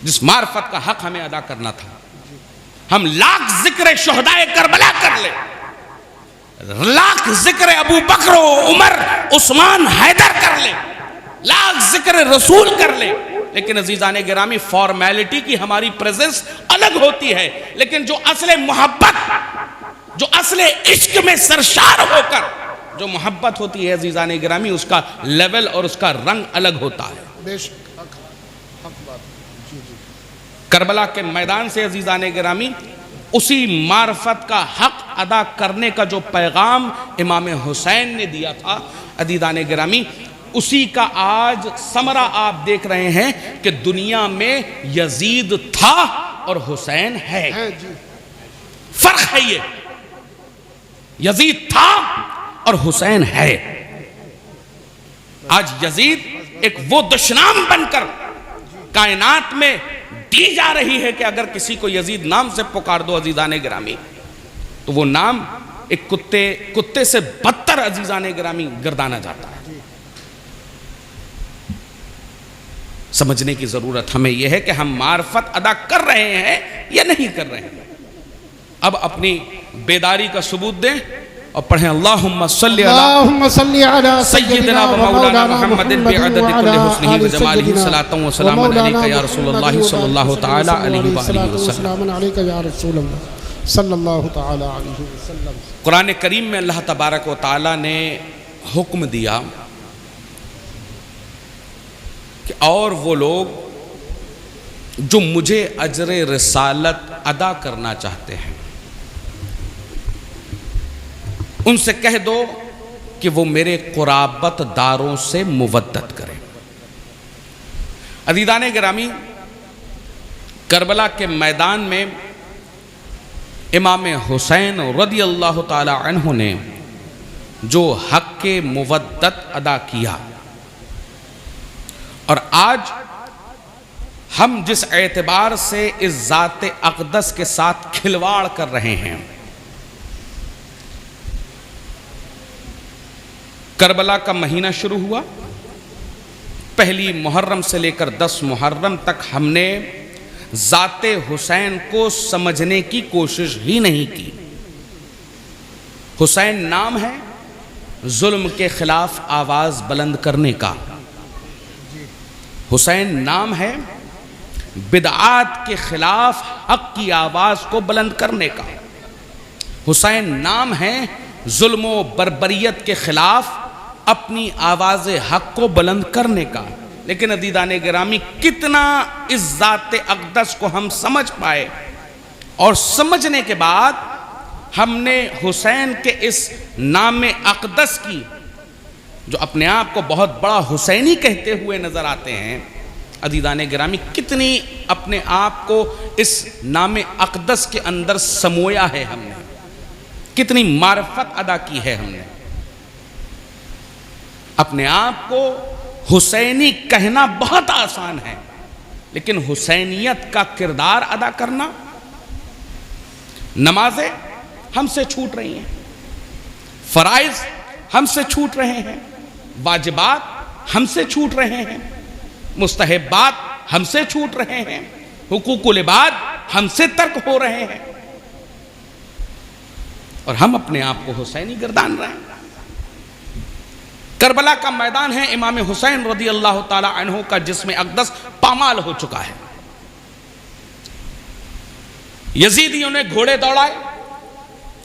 جس معرفت کا حق ہمیں ادا کرنا تھا. ہم لاکھ ذکر شہدائے کربلا کر لیں, لاکھ ذکر ابو بکر و عمر عثمان حیدر کر لیں, لاکھ ذکر رسول کر لیں, لیکن عزیزان گرامی فارمیلٹی کی ہماری پریزنس الگ ہوتی ہے, لیکن جو اصل محبت, جو اصل عشق میں سرشار ہو کر جو محبت ہوتی ہے عزیزان گرامی, اس کا لیول اور اس کا رنگ الگ ہوتا ہے. بے شک حق بات. کربلا کے میدان سے عزیزان گرامی اسی معرفت کا حق ادا کرنے کا جو پیغام امام حسین نے دیا تھا عزیزان گرامی, اسی کا آج ثمرہ آپ دیکھ رہے ہیں کہ دنیا میں یزید تھا اور حسین ہے. فرق ہے یہ, یزید تھا اور حسین ہے. آج یزید ایک وہ دشنام بن کر کائنات میں دی جا رہی ہے کہ اگر کسی کو یزید نام سے پکار دو عزیزان گرامی تو وہ نام ایک کتے سے بدتر عزیزان گرامی گردانا جاتا ہے. سمجھنے کی ضرورت ہمیں یہ ہے کہ ہم معرفت ادا کر رہے ہیں یا نہیں کر رہے ہیں. اب اپنی بیداری کا ثبوت دیں اور پڑھیں اللہم صلی علی سیدنا و مولانا محمد بعدد کل حسنہ و جمالہ صلاۃ و سلام علیکہ یا رسول اللہ صلی اللہ تعالی علیہ وآلہ وسلم. قرآن کریم میں اللہ تبارک و تعالی نے حکم دیا کہ اور وہ لوگ جو مجھے اجر رسالت ادا کرنا چاہتے ہیں ان سے کہہ دو کہ وہ میرے قرابت داروں سے مودت کریں. عزیزان گرامی کربلا کے میدان میں امام حسین رضی اللہ تعالی عنہ نے جو حق مودت ادا کیا, اور آج ہم جس اعتبار سے اس ذات اقدس کے ساتھ کھلواڑ کر رہے ہیں, کربلا کا مہینہ شروع ہوا, پہلی محرم سے لے کر 10 محرم تک ہم نے ذات حسین کو سمجھنے کی کوشش ہی نہیں کی. حسین نام ہے ظلم کے خلاف آواز بلند کرنے کا, حسین نام ہے بدعات کے خلاف حق کی آواز کو بلند کرنے کا, حسین نام ہے ظلم و بربریت کے خلاف اپنی آواز حق کو بلند کرنے کا. لیکن عزیزان گرامی کتنا اس ذات اقدس کو ہم سمجھ پائے, اور سمجھنے کے بعد ہم نے حسین کے اس نام اقدس کی, جو اپنے آپ کو بہت بڑا حسینی کہتے ہوئے نظر آتے ہیں, عزیزان گرامی کتنی اپنے آپ کو اس نام اقدس کے اندر سمویا ہے ہم نے, کتنی معرفت ادا کی ہے ہم نے. اپنے آپ کو حسینی کہنا بہت آسان ہے, لیکن حسینیت کا کردار ادا کرنا, نمازیں ہم سے چھوٹ رہی ہیں, فرائض ہم سے چھوٹ رہے ہیں, واجبات ہم سے چھوٹ رہے ہیں, مستحبات ہم سے چھوٹ رہے ہیں, حقوق العباد ہم سے ترک ہو رہے ہیں, اور ہم اپنے آپ کو حسینی گردان رہے ہیں. کربلا کا میدان ہے امام حسین رضی اللہ تعالی عنہ کا جسم اقدس پامال ہو چکا ہے. یزیدیوں نے گھوڑے دوڑائے,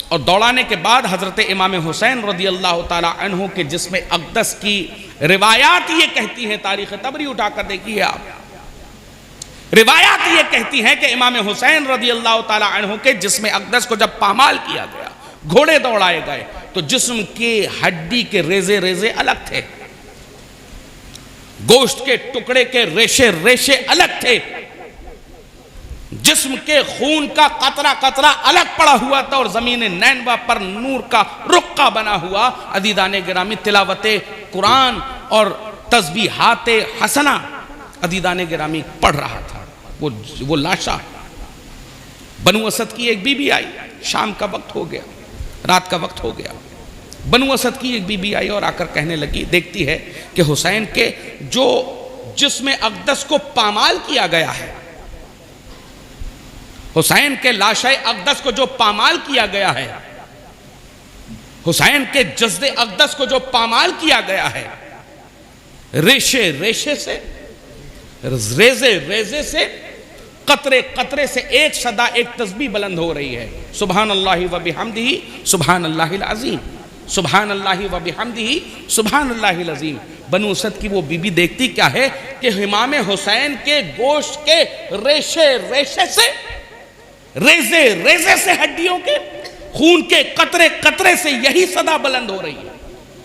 اور دوڑانے کے بعد حضرت امام حسین رضی اللہ تعالی عنہ کے جسم اقدس کی روایات یہ کہتی ہیں, تاریخ طبری اٹھا کر دیکھیے آپ, روایات یہ کہتی ہیں کہ امام حسین رضی اللہ تعالی عنہ کے جسم اقدس کو جب پامال کیا گیا, گھوڑے دوڑائے گئے, تو جسم کے ہڈی کے ریزے ریزے الگ تھے, گوشت کے ٹکڑے کے ریشے ریشے الگ تھے, جسم کے خون کا قطرہ قطرہ الگ پڑا ہوا تھا, اور زمین نینوا پر نور کا رقعہ بنا ہوا. عزیزان گرامی تلاوت قرآن اور تسبیحات حسنہ عزیزان گرامی پڑھ رہا تھا. وہ لاشا بنو اسد کی ایک بی بی آئی, شام کا وقت ہو گیا, رات کا وقت ہو گیا, بنو اسد کی ایک بی بی آئی اور آ کر کہنے لگی, دیکھتی ہے کہ حسین کے جو جسم اقدس کو پامال کیا گیا ہے حسین کے لاشِ اقدس کو جو پامال کیا گیا ہے، حسین کے جسد اقدس کو جو پامال کیا گیا ہے، ریشے ریشے سے، ریزے ریزے سے، قطرے قطرے سے ایک صدا، ایک تسبیح بلند ہو رہی ہے، سبحان اللہ و بحمدہ سبحان اللہ العظیم، سبحان اللہ و بحمدہ سبحان اللہ العظیم۔ بنو اسد کی وہ بی بی دیکھتی کیا ہے کہ امام حسین کے گوشت کے ریشے ریشے سے، ریزے ریزے سے، ہڈیوں کے، خون کے قطرے قطرے سے یہی صدا بلند ہو رہی ہے،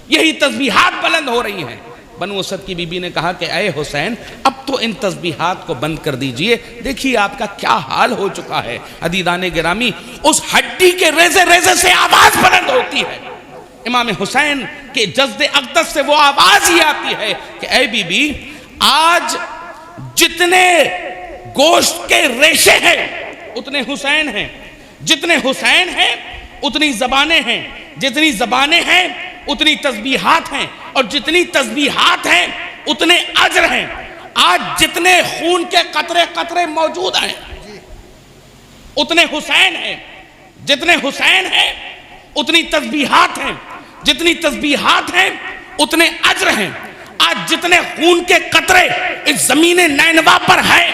یہی تسبیحات بلند ہو رہی ہیں۔ بنو اسد کی بی بی نے کہا کہ اے حسین، اب تو ان تسبیحات کو بند کر دیجئے، دیکھیے آپ کا کیا حال ہو چکا ہے۔ عزیزان گرامی، اس ہڈی کے ریزے ریزے سے آواز بلند ہوتی ہے، امام حسین کے جسد اقدس سے وہ آواز ہی آتی ہے کہ اے بی بی، آج جتنے گوشت کے ریشے ہیں اتنے حسین ہیں، جتنے حسین ہیں اتنی زبانیں ہیں، جتنی زبانیں ہیں اتنی تسبیحات ہیں، اور جتنی تسبیحات ہیں اتنے اجر ہیں۔ آج جتنے خون کے قطرے قطرے موجود ہیں اتنے حسین ہیں، جتنے حسین ہیں اتنی تسبیحات ہیں، جتنی تسبیحات ہیں اتنے اجر ہیں۔ آج جتنے خون کے قطرے اس زمین نینوا پر ہیں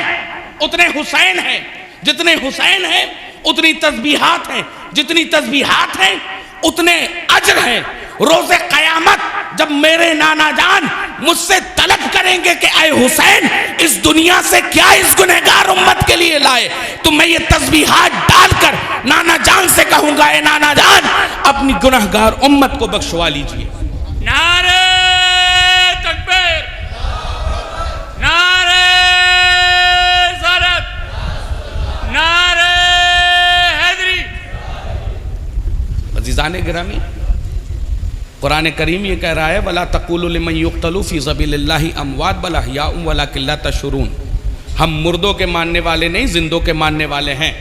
اتنے حسین ہیں، جتنے حسین ہیں اتنی تسبیحات ہیں، جتنی تسبیحات ہیں اتنے اجر ہیں۔ روز قیامت جب میرے نانا جان مجھ سے طلب کریں گے کہ اے حسین، اس دنیا سے کیا اس گنہگار امت کے لیے لائے، تو میں یہ تسبیحات ڈال کر نانا جان سے کہوں گا، اے نانا جان اپنی گنہگار امت کو بخشوا لیجئے۔ نعرہ تکبیر، نعرہ رسالت، نعرہ حیدری۔ عزیزان گرامی، قرآن کریم یہ کہہ رہا ہے وَلَا تَقُولُوا لِمَنْ يُقْتَلُوا فِي سَبِيلِ اللَّهِ أَمْوَاتٌ بَلْ أَحْيَاءٌ وَلَكِنْ لَا تَشْعُرُونَ۔ ہم مردوں کے ماننے والے نہیں، زندوں کے ماننے والے ہیں۔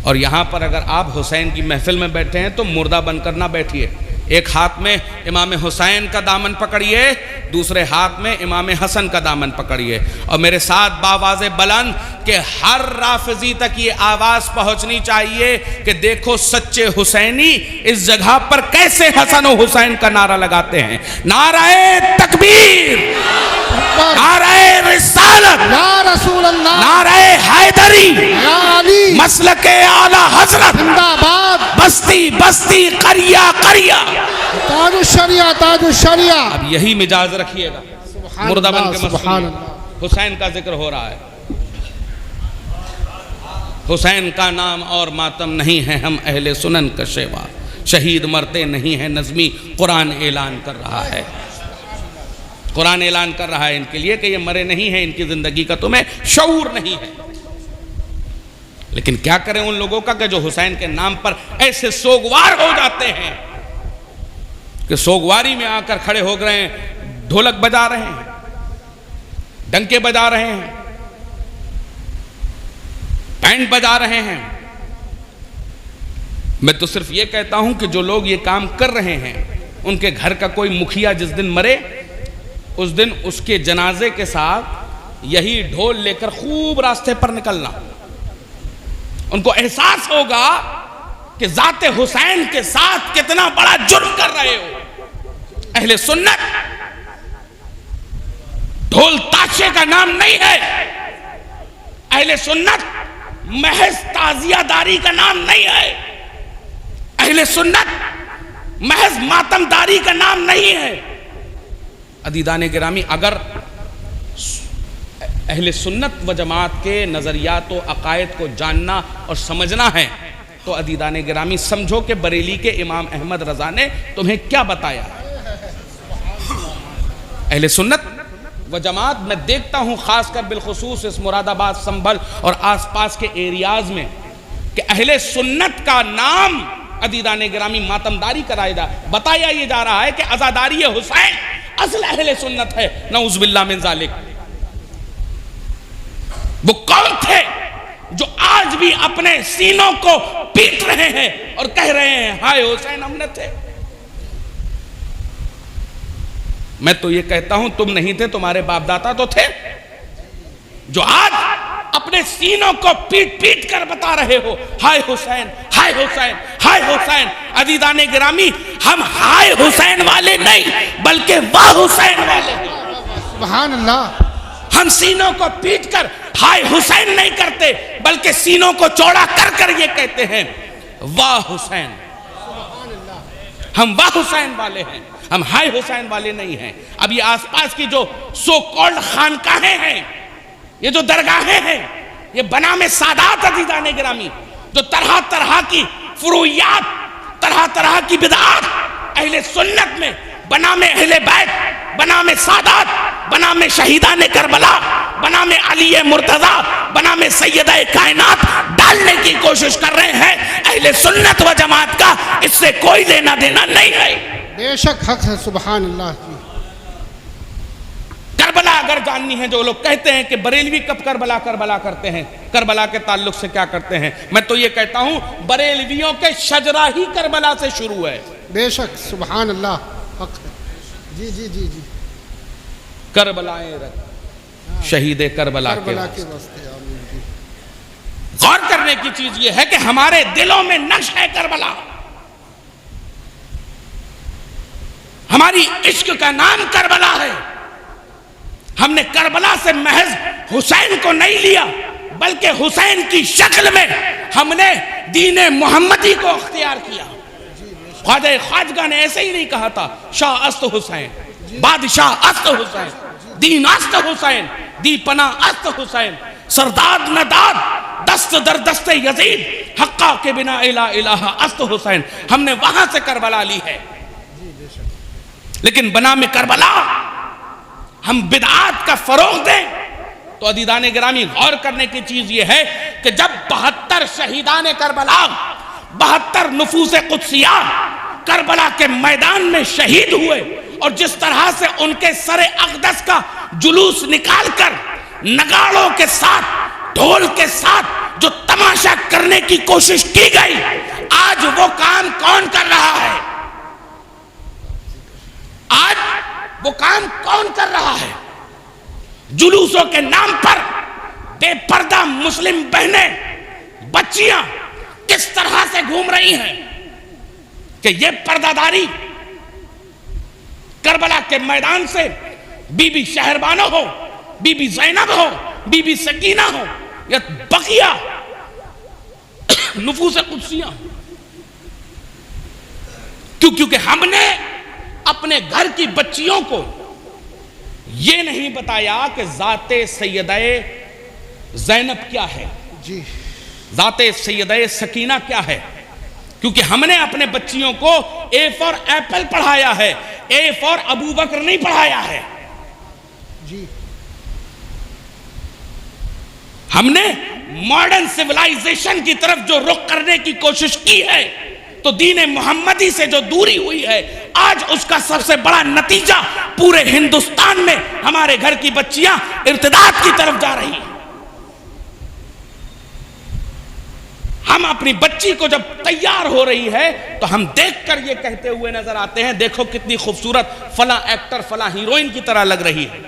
اور یہاں پر اگر آپ حسین کی محفل میں بیٹھے ہیں تو مردہ بن کر نہ بیٹھیے۔ ایک ہاتھ میں امام حسین کا دامن پکڑیے، دوسرے ہاتھ میں امام حسن کا دامن پکڑیے، اور میرے ساتھ باواز بلند کہ ہر رافضی تک یہ آواز پہنچنی چاہیے کہ دیکھو سچے حسینی اس جگہ پر کیسے حسن و حسین کا نعرہ لگاتے ہیں۔ نعرہ تکبیر، نعرہ رسالت، یا رسول اللہ، نعرہ حیدری، یا علی، مسلک اعلیٰ حضرت، زندہ باد، بستی بستی، قریہ قریہ۔ تاج الشریعہ، تاج الشریعہ۔ اب یہی مجاز رکھیے گا، مردہ بن کے سبحان مسئول اللہ۔ حسین کا ذکر ہو رہا ہے، حسین کا نام اور ماتم نہیں ہے، ہم اہل سنن کا شیوا، شہید مرتے نہیں ہیں نظمی، قرآن اعلان کر رہا ہے، قرآن اعلان کر رہا ہے ان کے لیے کہ یہ مرے نہیں ہیں، ان کی زندگی کا تمہیں شعور نہیں ہے۔ لیکن کیا کریں ان لوگوں کا کہ جو حسین کے نام پر ایسے سوگوار ہو جاتے ہیں کہ سوگواری میں آ کر کھڑے ہو گئے ہیں، ڈھولک بجا رہے ہیں، ڈنکے بجا رہے ہیں، بینڈ بجا رہے ہیں۔ میں تو صرف یہ کہتا ہوں کہ جو لوگ یہ کام کر رہے ہیں ان کے گھر کا کوئی مکھیا جس دن مرے اس دن اس کے جنازے کے ساتھ یہی ڈھول لے کر خوب راستے پر نکلنا، ان کو احساس ہوگا کہ ذات حسین کے ساتھ کتنا بڑا جرم کر رہے ہو۔ اہل سنت ڈھول تاشے کا نام نہیں ہے، اہل سنت محض تعزیہ داری کا نام نہیں ہے، اہل سنت محض ماتم داری کا نام نہیں ہے۔ عزیزان گرامی، اگر اہل سنت و جماعت کے نظریات و عقائد کو جاننا اور سمجھنا ہے تو عزیزان گرامی سمجھو کہ بریلی کے امام احمد رضا نے تمہیں کیا بتایا۔ اہل سنت و جماعت میں دیکھتا ہوں خاص کر بالخصوص اس مراد آباد، سنبھل اور آس پاس کے ایریاز میں کہ اہل سنت کا نام عزیزان گرامی ماتمداری کرایا بتایا یہ جا رہا ہے کہ عزاداری حسین اصل اہل سنت ہے، نعوذ باللہ من ذالک۔ وہ کون تھے جو آج بھی اپنے سینوں کو پیٹ رہے ہیں اور کہہ رہے ہیں ہائے حسین ہم نے تھے؟ میں تو یہ کہتا ہوں تم نہیں تھے، تمہارے باپ دادا تو تھے، جو آج اپنے اپنے سینوں کو پیٹ پیٹ کر بتا رہے ہو ہائے حسین، ہائے حسین، ہائے حسین۔ عزیزان گرامی، ہم ہائے حسین والے نہیں بلکہ واہ حسین والے ہیں۔ سبحان اللہ۔ ہم سینوں کو پیٹ کر ہائے حسین نہیں کرتے بلکہ سینوں کو چوڑا کر کر یہ کہتے ہیں واہ حسین۔ ہم واہ حسین والے ہیں، ہم ہائے حسین والے نہیں ہیں۔ اب یہ آس پاس کی جو سو کالڈ خانقاہیں ہیں، یہ جو درگاہیں ہیں، یہ بنام سادات عزیزان گرامی، جو طرح طرح کی فروعیات، طرح طرح کی بدعات اہل سنت میں بنام اہل بیت، بنام سادات، بنام شہیدان کربلا، بنام علی مرتضیٰ، بنام سیدہ کائنات ڈالنے کی کوشش کر رہے ہیں۔ اہل سنت و جماعت کا اس سے کوئی لینا دینا نہیں ہے۔ بے شک حق ہے، سبحان اللہ جی۔ کربلا اگر جاننی ہے، جو لوگ کہتے ہیں کہ بریلوی کب کربلا کربلا کرتے ہیں، کربلا کے تعلق سے کیا کرتے ہیں، میں تو یہ کہتا ہوں بریلویوں کے شجرہ ہی کربلا سے شروع ہے۔ بے شک سبحان اللہ حق ہے جی جی جی جی۔ کربلائیں رکھ شہید کربلا کے کربلا کے واسطے۔ واسطے آمین جی۔ غور کرنے کی چیز یہ ہے کہ ہمارے دلوں میں نقش ہے کربلا، ہماری عشق کا نام کربلا ہے۔ ہم نے کربلا سے محض حسین کو نہیں لیا بلکہ حسین کی شکل میں ہم نے دین محمدی کو اختیار کیا۔ خواجہ خواجگاہ نے ایسے ہی نہیں کہا تھا شاہ است حسین، بادشاہ است حسین، دین است حسین، دی پناہ است حسین، سرداد نداد دست در دست یزید، حقہ کے بنا الہ الہ است حسین۔ ہم نے وہاں سے کربلا لی ہے، لیکن بنام کربلا ہم بدعات کا فروغ دیں تو عزیزان گرامی غور کرنے کی چیز یہ ہے کہ جب 72 شہیدان کربلا، 72 نفوس قدسیہ کربلا کے میدان میں شہید ہوئے، اور جس طرح سے ان کے سر اقدس کا جلوس نکال کر نگاڑوں کے ساتھ، ڈھول کے ساتھ جو تماشا کرنے کی کوشش کی گئی، آج وہ کام کون کر رہا ہے؟ آج وہ کام کون کر رہا ہے؟ جلوسوں کے نام پر بے پردہ مسلم بہنیں، بچیاں کس طرح سے گھوم رہی ہیں کہ یہ پردہ داری کربلا کے میدان سے بی بی شہربانو ہو، بی بی زینب ہو، بی بی سکینہ ہو، یا بقیہ نفوس قدسیہ، کیونکہ ہم نے اپنے گھر کی بچیوں کو یہ نہیں بتایا کہ ذات سیدہ زینب کیا ہے، جی ذات سیدہ سکینہ کیا ہے، کیونکہ ہم نے اپنے بچیوں کو اے فار ایپل پڑھایا ہے، اے فار ابو بکر نہیں پڑھایا ہے۔ جی ہم نے ماڈرن سیولائزیشن کی طرف جو رخ کرنے کی کوشش کی ہے تو دین محمدی سے جو دوری ہوئی ہے، آج اس کا سب سے بڑا نتیجہ پورے ہندوستان میں ہمارے گھر کی بچیاں ارتداد کی طرف جا رہی ہیں۔ ہم اپنی بچی کو جب تیار ہو رہی ہے تو ہم دیکھ کر یہ کہتے ہوئے نظر آتے ہیں دیکھو کتنی خوبصورت فلاں ایکٹر فلاں ہیروئن کی طرح لگ رہی ہے۔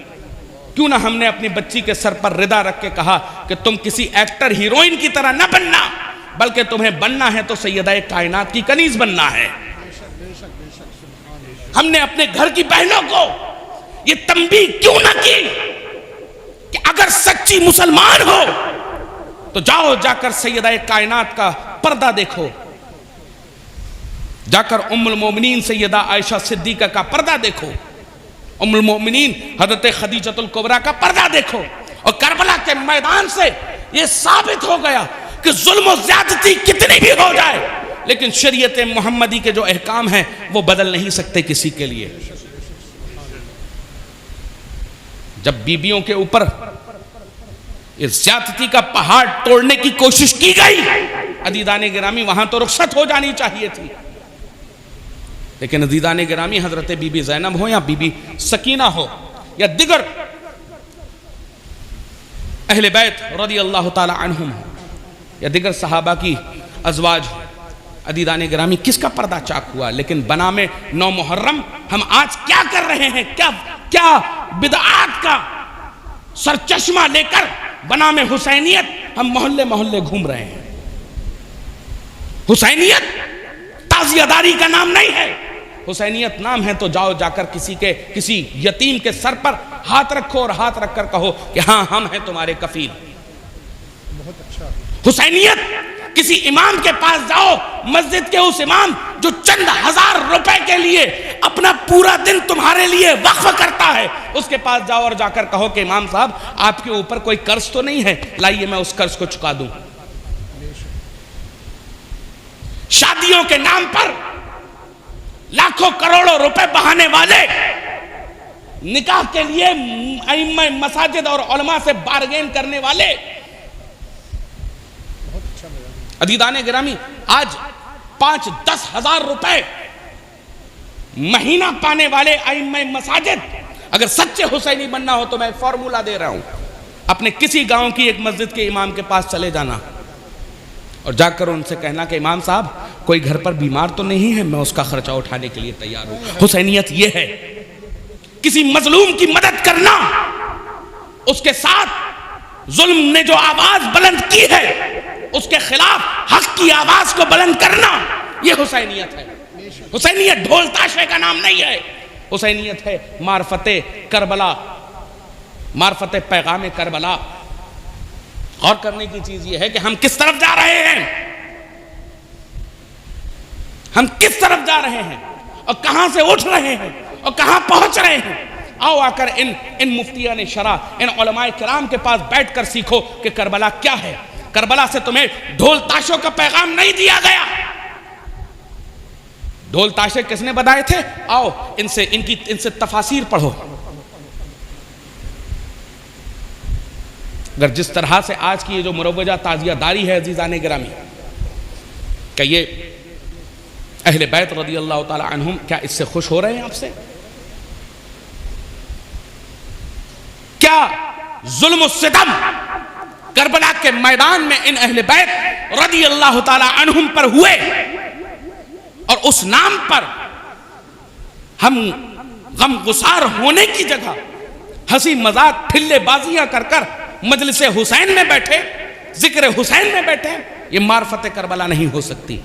کیوں نہ ہم نے اپنی بچی کے سر پر ردا رکھ کے کہا کہ تم کسی ایکٹر ہیروئن کی طرح نہ بننا، بلکہ تمہیں بننا ہے تو سیدہ کائنات کی کنیز بننا ہے۔ ہم نے اپنے گھر کی بہنوں کو یہ تنبیہ کیوں نہ کی کہ اگر سچی مسلمان ہو تو جاؤ جا کر سیدہ کائنات کا پردہ دیکھو، جا کر ام المومنین سیدہ عائشہ صدیقہ کا پردہ دیکھو، ام المومنین حضرت خدیجۃ الکبریٰ کا پردہ دیکھو۔ اور کربلا کے میدان سے یہ ثابت ہو گیا کہ ظلم و زیادتی کتنی بھی ہو جائے لیکن شریعت محمدی کے جو احکام ہیں وہ بدل نہیں سکتے کسی کے لیے۔ جب بیویوں کے اوپر اس زیادتی کا پہاڑ توڑنے کی کوشش کی گئی، عزیزان گرامی وہاں تو رخصت ہو جانی چاہیے تھی، لیکن عزیزان گرامی حضرت بی بی زینب ہو یا بی بی سکینہ ہو یا دیگر اہل بیت رضی اللہ تعالی عنہم ہو یا دیگر صحابہ کی ازواج ہو، عزیزان گرامی کس کا پردہ چاک ہوا؟ لیکن بنام 9 محرم ہم آج کیا کر رہے ہیں؟ کیا بدعات کا سرچشمہ لے کر بنام حسینیت ہم محلے محلے گھوم رہے ہیں. حسینیت تعزیہ داری کا نام نہیں ہے. حسینیت نام ہے تو جاؤ جا کر کسی یتیم کے سر پر ہاتھ رکھو اور ہاتھ رکھ کر کہو کہ ہاں ہم ہیں تمہارے کفیل. بہت اچھا. حسینیت کسی امام کے پاس جاؤ, مسجد کے اس امام جو چند ہزار روپے کے لیے اپنا پورا دن تمہارے لیے وقف کرتا ہے, اس کے پاس جاؤ اور جا کر کہو کہ امام صاحب آپ کے اوپر کوئی قرض تو نہیں ہے, لائیے میں اس قرض کو چکا دوں. شادیوں کے نام پر لاکھوں کروڑوں روپے بہانے والے, نکاح کے لیے ائمہ مساجد اور علماء سے بارگین کرنے والے. عزیزان گرامی, آج 5-10 ہزار روپے مہینہ پانے والے ائمہ مساجد, اگر سچے حسینی بننا ہو تو میں فارمولا دے رہا ہوں, اپنے کسی گاؤں کی ایک مسجد کے امام کے پاس چلے جانا اور جا کر ان سے کہنا کہ امام صاحب کوئی گھر پر بیمار تو نہیں ہے, میں اس کا خرچہ اٹھانے کے لیے تیار ہوں. حسینیت یہ ہے, کسی مظلوم کی مدد کرنا, اس کے ساتھ ظلم نے جو آواز بلند کی ہے اس کے خلاف حق کی آواز کو بلند کرنا, یہ حسینیت ہے. حسینیت ڈھول تاشے کا نام نہیں ہے. حسینیت ہے معرفت کربلا, معرفت پیغام کربلا. غور کرنے کی چیز یہ ہے کہ ہم کس طرف جا رہے ہیں, ہم کس طرف جا رہے ہیں اور کہاں سے اٹھ رہے ہیں اور کہاں پہنچ رہے ہیں. آؤ آ کر ان مفتیان شرع, ان علماء کرام کے پاس بیٹھ کر سیکھو کہ کربلا کیا ہے. کربلا سے تمہیں ڈھول تاشوں کا پیغام نہیں دیا گیا. ڈھول تاشے کس نے بتائے تھے؟ آؤ ان سے تفاسیر پڑھو. اگر جس طرح سے آج کی یہ جو مروجہ تعزیہ داری ہے عزیزان گرامی, کہ یہ اہل بیت رضی اللہ تعالی عنہم کیا اس سے خوش ہو رہے ہیں آپ سے؟ کیا ظلم و ستم کربلا کے میدان میں ان اہل بیت رضی اللہ تعالی عنہم پر ہوئے اور اس نام پر ہم غم گسار ہونے کی جگہ ہنسی مذاق ٹھلے بازیاں کر کر مجلس حسین میں بیٹھے, ذکر حسین میں بیٹھے, یہ معرفت کربلا نہیں ہو سکتی.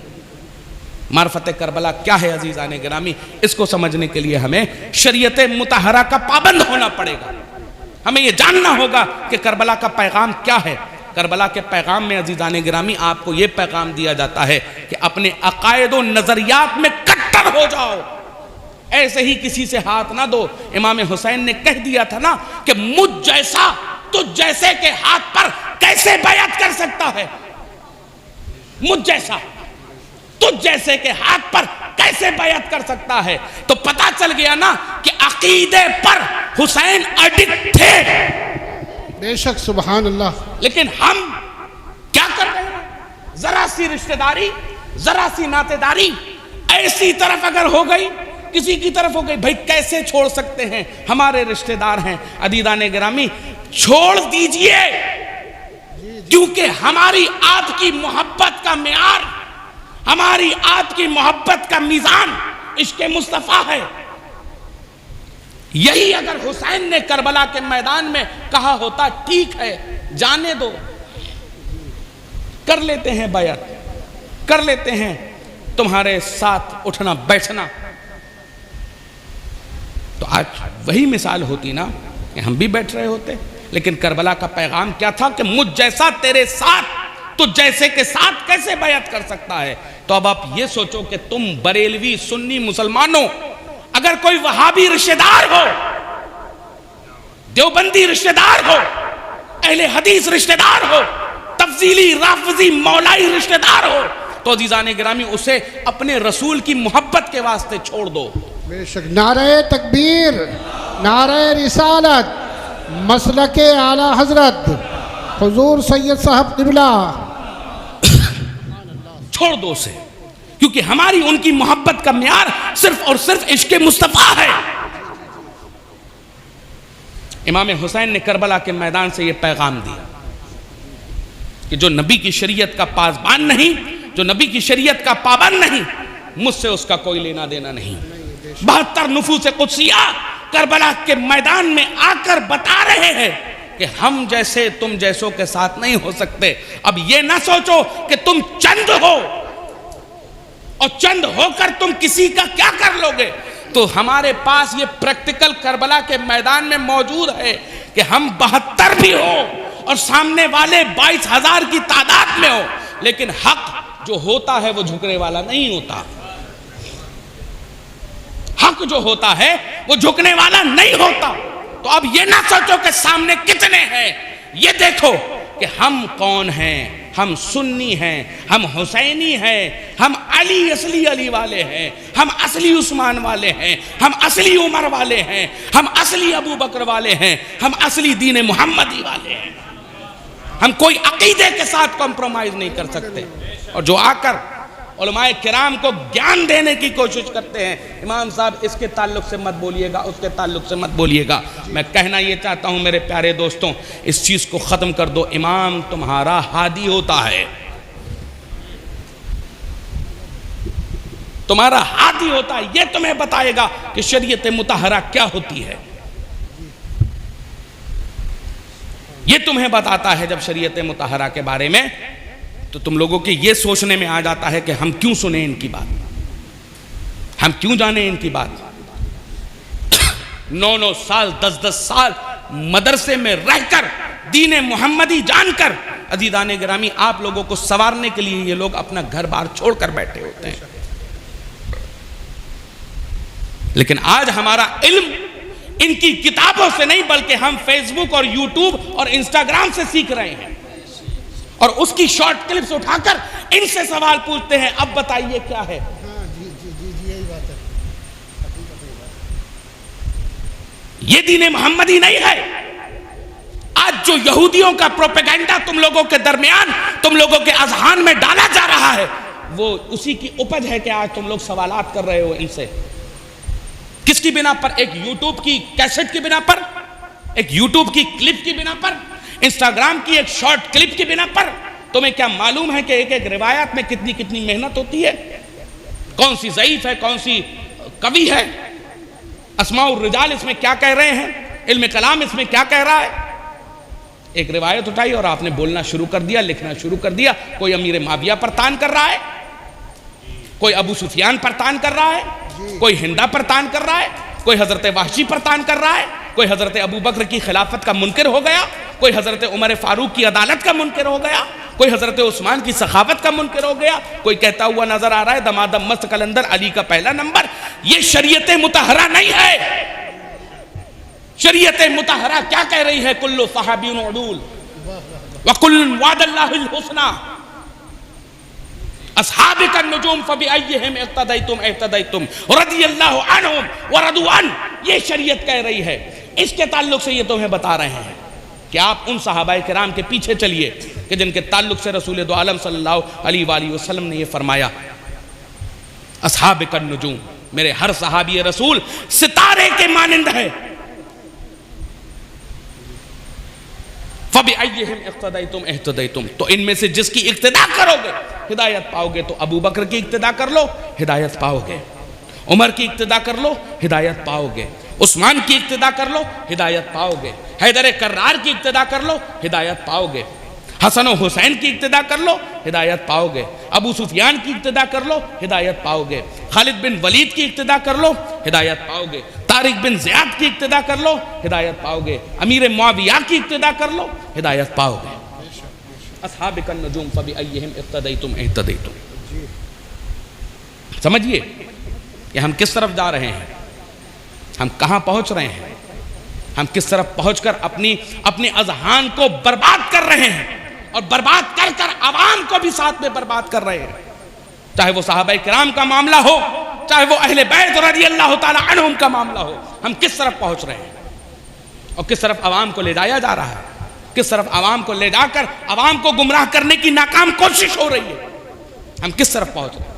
معرفت کربلا کیا ہے عزیزان گرامی, اس کو سمجھنے کے لیے ہمیں شریعت مطہرہ کا پابند ہونا پڑے گا. ہمیں یہ جاننا ہوگا کہ کربلا کا پیغام کیا ہے. کربلا کے پیغام میں عزیزان گرامی آپ کو یہ پیغام دیا جاتا ہے کہ اپنے عقائد و نظریات میں کٹر ہو جاؤ, ایسے ہی کسی سے ہاتھ نہ دو. امام حسین نے کہہ دیا تھا نا کہ مجھ جیسا تجھ جیسے کے ہاتھ پر کیسے بیعت کر سکتا ہے, مجھ جیسا تجھ جیسے کے ہاتھ پر کیسے بیعت کر سکتا ہے. تو پتا چل گیا نا کہ عقیدے پر حسین اڈکٹ تھے. بے شک, سبحان اللہ. لیکن ہم کیا کر رہے ہیں, ذرا سی رشتہ داری, ذرا سی ناطے داری ایسی طرف اگر ہو گئی, کسی کی طرف ہو گئی, بھائی کیسے چھوڑ سکتے ہیں, ہمارے رشتہ دار ہیں. عزیزان گرامی چھوڑ دیجئے, کیونکہ ہماری آپ کی محبت کا معیار, ہماری آپ کی محبت کا میزان عشق مصطفیٰ ہے. یہی اگر حسین نے کربلا کے میدان میں کہا ہوتا ٹھیک ہے جانے دو, کر لیتے ہیں بیعت, کر لیتے ہیں تمہارے ساتھ اٹھنا بیٹھنا, تو آج وہی مثال ہوتی نا کہ ہم بھی بیٹھ رہے ہوتے. لیکن کربلا کا پیغام کیا تھا کہ مجھ جیسا تیرے ساتھ تو جیسے کے ساتھ کیسے بیعت کر سکتا ہے. تو اب آپ یہ سوچو کہ تم بریلوی سنی مسلمانوں, اگر کوئی وہابی رشتہ دار ہو, دیوبندی رشتہ دار ہو, اہل حدیث رشتہ دار ہو, تفضیلی رافضی مولائی رشتہ دار ہو, تو عزیزان گرامی اسے اپنے رسول کی محبت کے واسطے چھوڑ دو. بے شک. نعرہ تکبیر, نعرہ رسالت, مسلک اعلی حضرت حضور سید صاحب قبلہ, چھوڑ دو اسے, کیونکہ ہماری ان کی محبت کا معیار صرف اور صرف عشق مصطفیٰ ہے. امام حسین نے کربلا کے میدان سے یہ پیغام دیا کہ جو نبی کی شریعت کا پاسبان نہیں, جو نبی کی شریعت کا پابند نہیں, مجھ سے اس کا کوئی لینا دینا نہیں. 72 نفوس قدسیہ کربلا کے میدان میں آ کر بتا رہے ہیں کہ ہم جیسے تم جیسوں کے ساتھ نہیں ہو سکتے. اب یہ نہ سوچو کہ تم چند ہو اور چند ہو کر تم کسی کا کیا کر لو گے. تو ہمارے پاس یہ پریکٹیکل کربلا کے میدان میں موجود ہے کہ ہم 72 بھی ہو اور سامنے والے 22,000 کی تعداد میں ہو, لیکن حق جو ہوتا ہے وہ جھکنے والا نہیں ہوتا. حق جو ہوتا ہے وہ جھکنے والا نہیں ہوتا. تو اب یہ نہ سوچو کہ سامنے کتنے ہیں, یہ دیکھو کہ ہم کون ہیں. ہم سنی ہیں, ہم حسینی ہیں, ہم علی اصلی علی والے ہیں, ہم اصلی عثمان والے ہیں, ہم اصلی عمر والے ہیں, ہم اصلی ابو بکر والے ہیں, ہم اصلی دین محمدی والے ہیں. ہم کوئی عقیدے کے ساتھ کمپرومائز نہیں کر سکتے. اور جو آ کر علماء کرام کو گیان دینے کی کوشش کرتے ہیں, امام صاحب اس کے تعلق سے مت بولیے گا, اس کے تعلق سے مت بولیے گا. میں کہنا یہ چاہتا ہوں میرے پیارے دوستوں, اس چیز کو ختم کر دو. امام تمہارا ہادی ہوتا ہے, تمہارا ہادی ہوتا ہے. یہ تمہیں بتائے گا کہ شریعت مطہرہ کیا ہوتی ہے. یہ تمہیں بتاتا ہے جب شریعت مطہرہ کے بارے میں, تو تم لوگوں کے یہ سوچنے میں آ جاتا ہے کہ ہم کیوں سنیں ان کی بات, ہم کیوں جانیں ان کی بات. 9 سال 10 سال مدرسے میں رہ کر دین محمدی جان کر, عزیزان گرامی, آپ لوگوں کو سنوارنے کے لیے یہ لوگ اپنا گھر بار چھوڑ کر بیٹھے ہوتے ہیں. لیکن آج ہمارا علم ان کی کتابوں سے نہیں بلکہ ہم فیس بک اور یوٹیوب اور انسٹاگرام سے سیکھ رہے ہیں, اور اس کی شارٹ کلپس اٹھا کر ان سے سوال پوچھتے ہیں, اب بتائیے کیا ہے. یہ دین محمدی نہیں ہے. آج جو یہودیوں کا پروپیگنڈا تم لوگوں کے درمیان, تم لوگوں کے اذہان میں ڈالا جا رہا ہے, وہ اسی کی اپج ہے کہ آج تم لوگ سوالات کر رہے ہو ان سے. کس کی بنا پر؟ ایک یوٹیوب کی کیسٹ کی بنا پر, ایک یوٹیوب کی کلپ کی بنا پر, انسٹاگرام کی ایک شارٹ کلپ کی بنا پر. تمہیں کیا معلوم ہے کہ ایک ایک روایت میں کتنی کتنی محنت ہوتی ہے, کون سی ضعیف ہے, کون سی قوی ہے, اسماء الرجال اس میں کیا کہہ رہے ہیں, علم کلام اس میں کیا کہہ رہا ہے. ایک روایت اٹھائی اور آپ نے بولنا شروع کر دیا, لکھنا شروع کر دیا. کوئی امیر معاویہ پر تان کر رہا ہے, کوئی ابو سفیان پر تان کر رہا ہے, کوئی ہندا پر تان کر رہا ہے, کوئی حضرت وحشی پر تان کر رہا ہے, کوئی حضرت ابو بکر کی خلافت کا منکر ہو گیا, کوئی حضرت عمر فاروق کی عدالت کا منکر ہو گیا, کوئی حضرت عثمان کی سخاوت کا منکر ہو گیا, کوئی کہتا ہوا نظر آ رہا ہے دمادم مست کلندر علی کا پہلا نمبر. یہ شریعت مطہرہ نہیں ہے. شریعت مطہرہ کیا کہہ رہی ہے؟ کل صحابی عدول وکل وعد اللہ الحسنى اصحابک النجوم فبأیہم اقتدیتم اہتدیتم رضی اللہ عنہم ورضوا عنہ. یہ شریعت کہہ رہی ہے. اس کے تعلق سے یہ تمہیں بتا رہے ہیں کہ آپ ان صحابہ کرام کے پیچھے چلیے کہ جن کے تعلق سے رسول دو عالم صلی اللہ علیہ وآلہ وسلم نے یہ فرمایا, اصحابک النجوم, میرے ہر صحابی رسول ستارے کے مانند ہے. فَبِأَيِّهِمْ اِقْتَدَيْتُمْ اِحْتَدَيْتُمْ, تو ان میں سے جس کی اقتداء کرو گے ہدایت پاؤ گے. تو ابو بکر کی اقتداء کر لو ہدایت پاؤ گے, عمر کی اقتداء کر لو ہدایت پاؤ گے, عثمان کی اقتداء کر لو ہدایت پاؤ گے, حیدر کرار کی اقتداء کر لو ہدایت پاؤ گے, حسن و حسین کی اقتداء کر لو ہدایت پاؤ گے, ابو سفیان کی اقتداء کر لو ہدایت پاؤ گے, خالد بن ولید کی اقتداء کر لو ہدایت پاؤ گے, طارق بن زیاد کی اقتداء کر لو ہدایت پاؤ گے, امیر معاویہ کی اقتداء کر لو ہدایت پاؤ گے. اصحابک النجوم فبأیہم اقتدیتم اہتدیتم. سمجھئے کہ ہم کس طرف جا رہے ہیں, ہم کہاں پہنچ رہے ہیں, ہم کس طرف پہنچ کر اپنے اذہان کو برباد کر رہے ہیں, اور برباد کر کر عوام کو بھی ساتھ میں برباد کر رہے ہیں. چاہے وہ صحابہ کرام کا معاملہ ہو, چاہے وہ اہل بیت رضی اللہ تعالی عنہم کا معاملہ ہو, ہم کس طرف پہنچ رہے ہیں اور کس طرف عوام کو لے جایا جا رہا ہے, کس طرف عوام کو لے جا کر عوام کو گمراہ کرنے کی ناکام کوشش ہو رہی ہے, ہم کس طرف پہنچ رہے ہیں.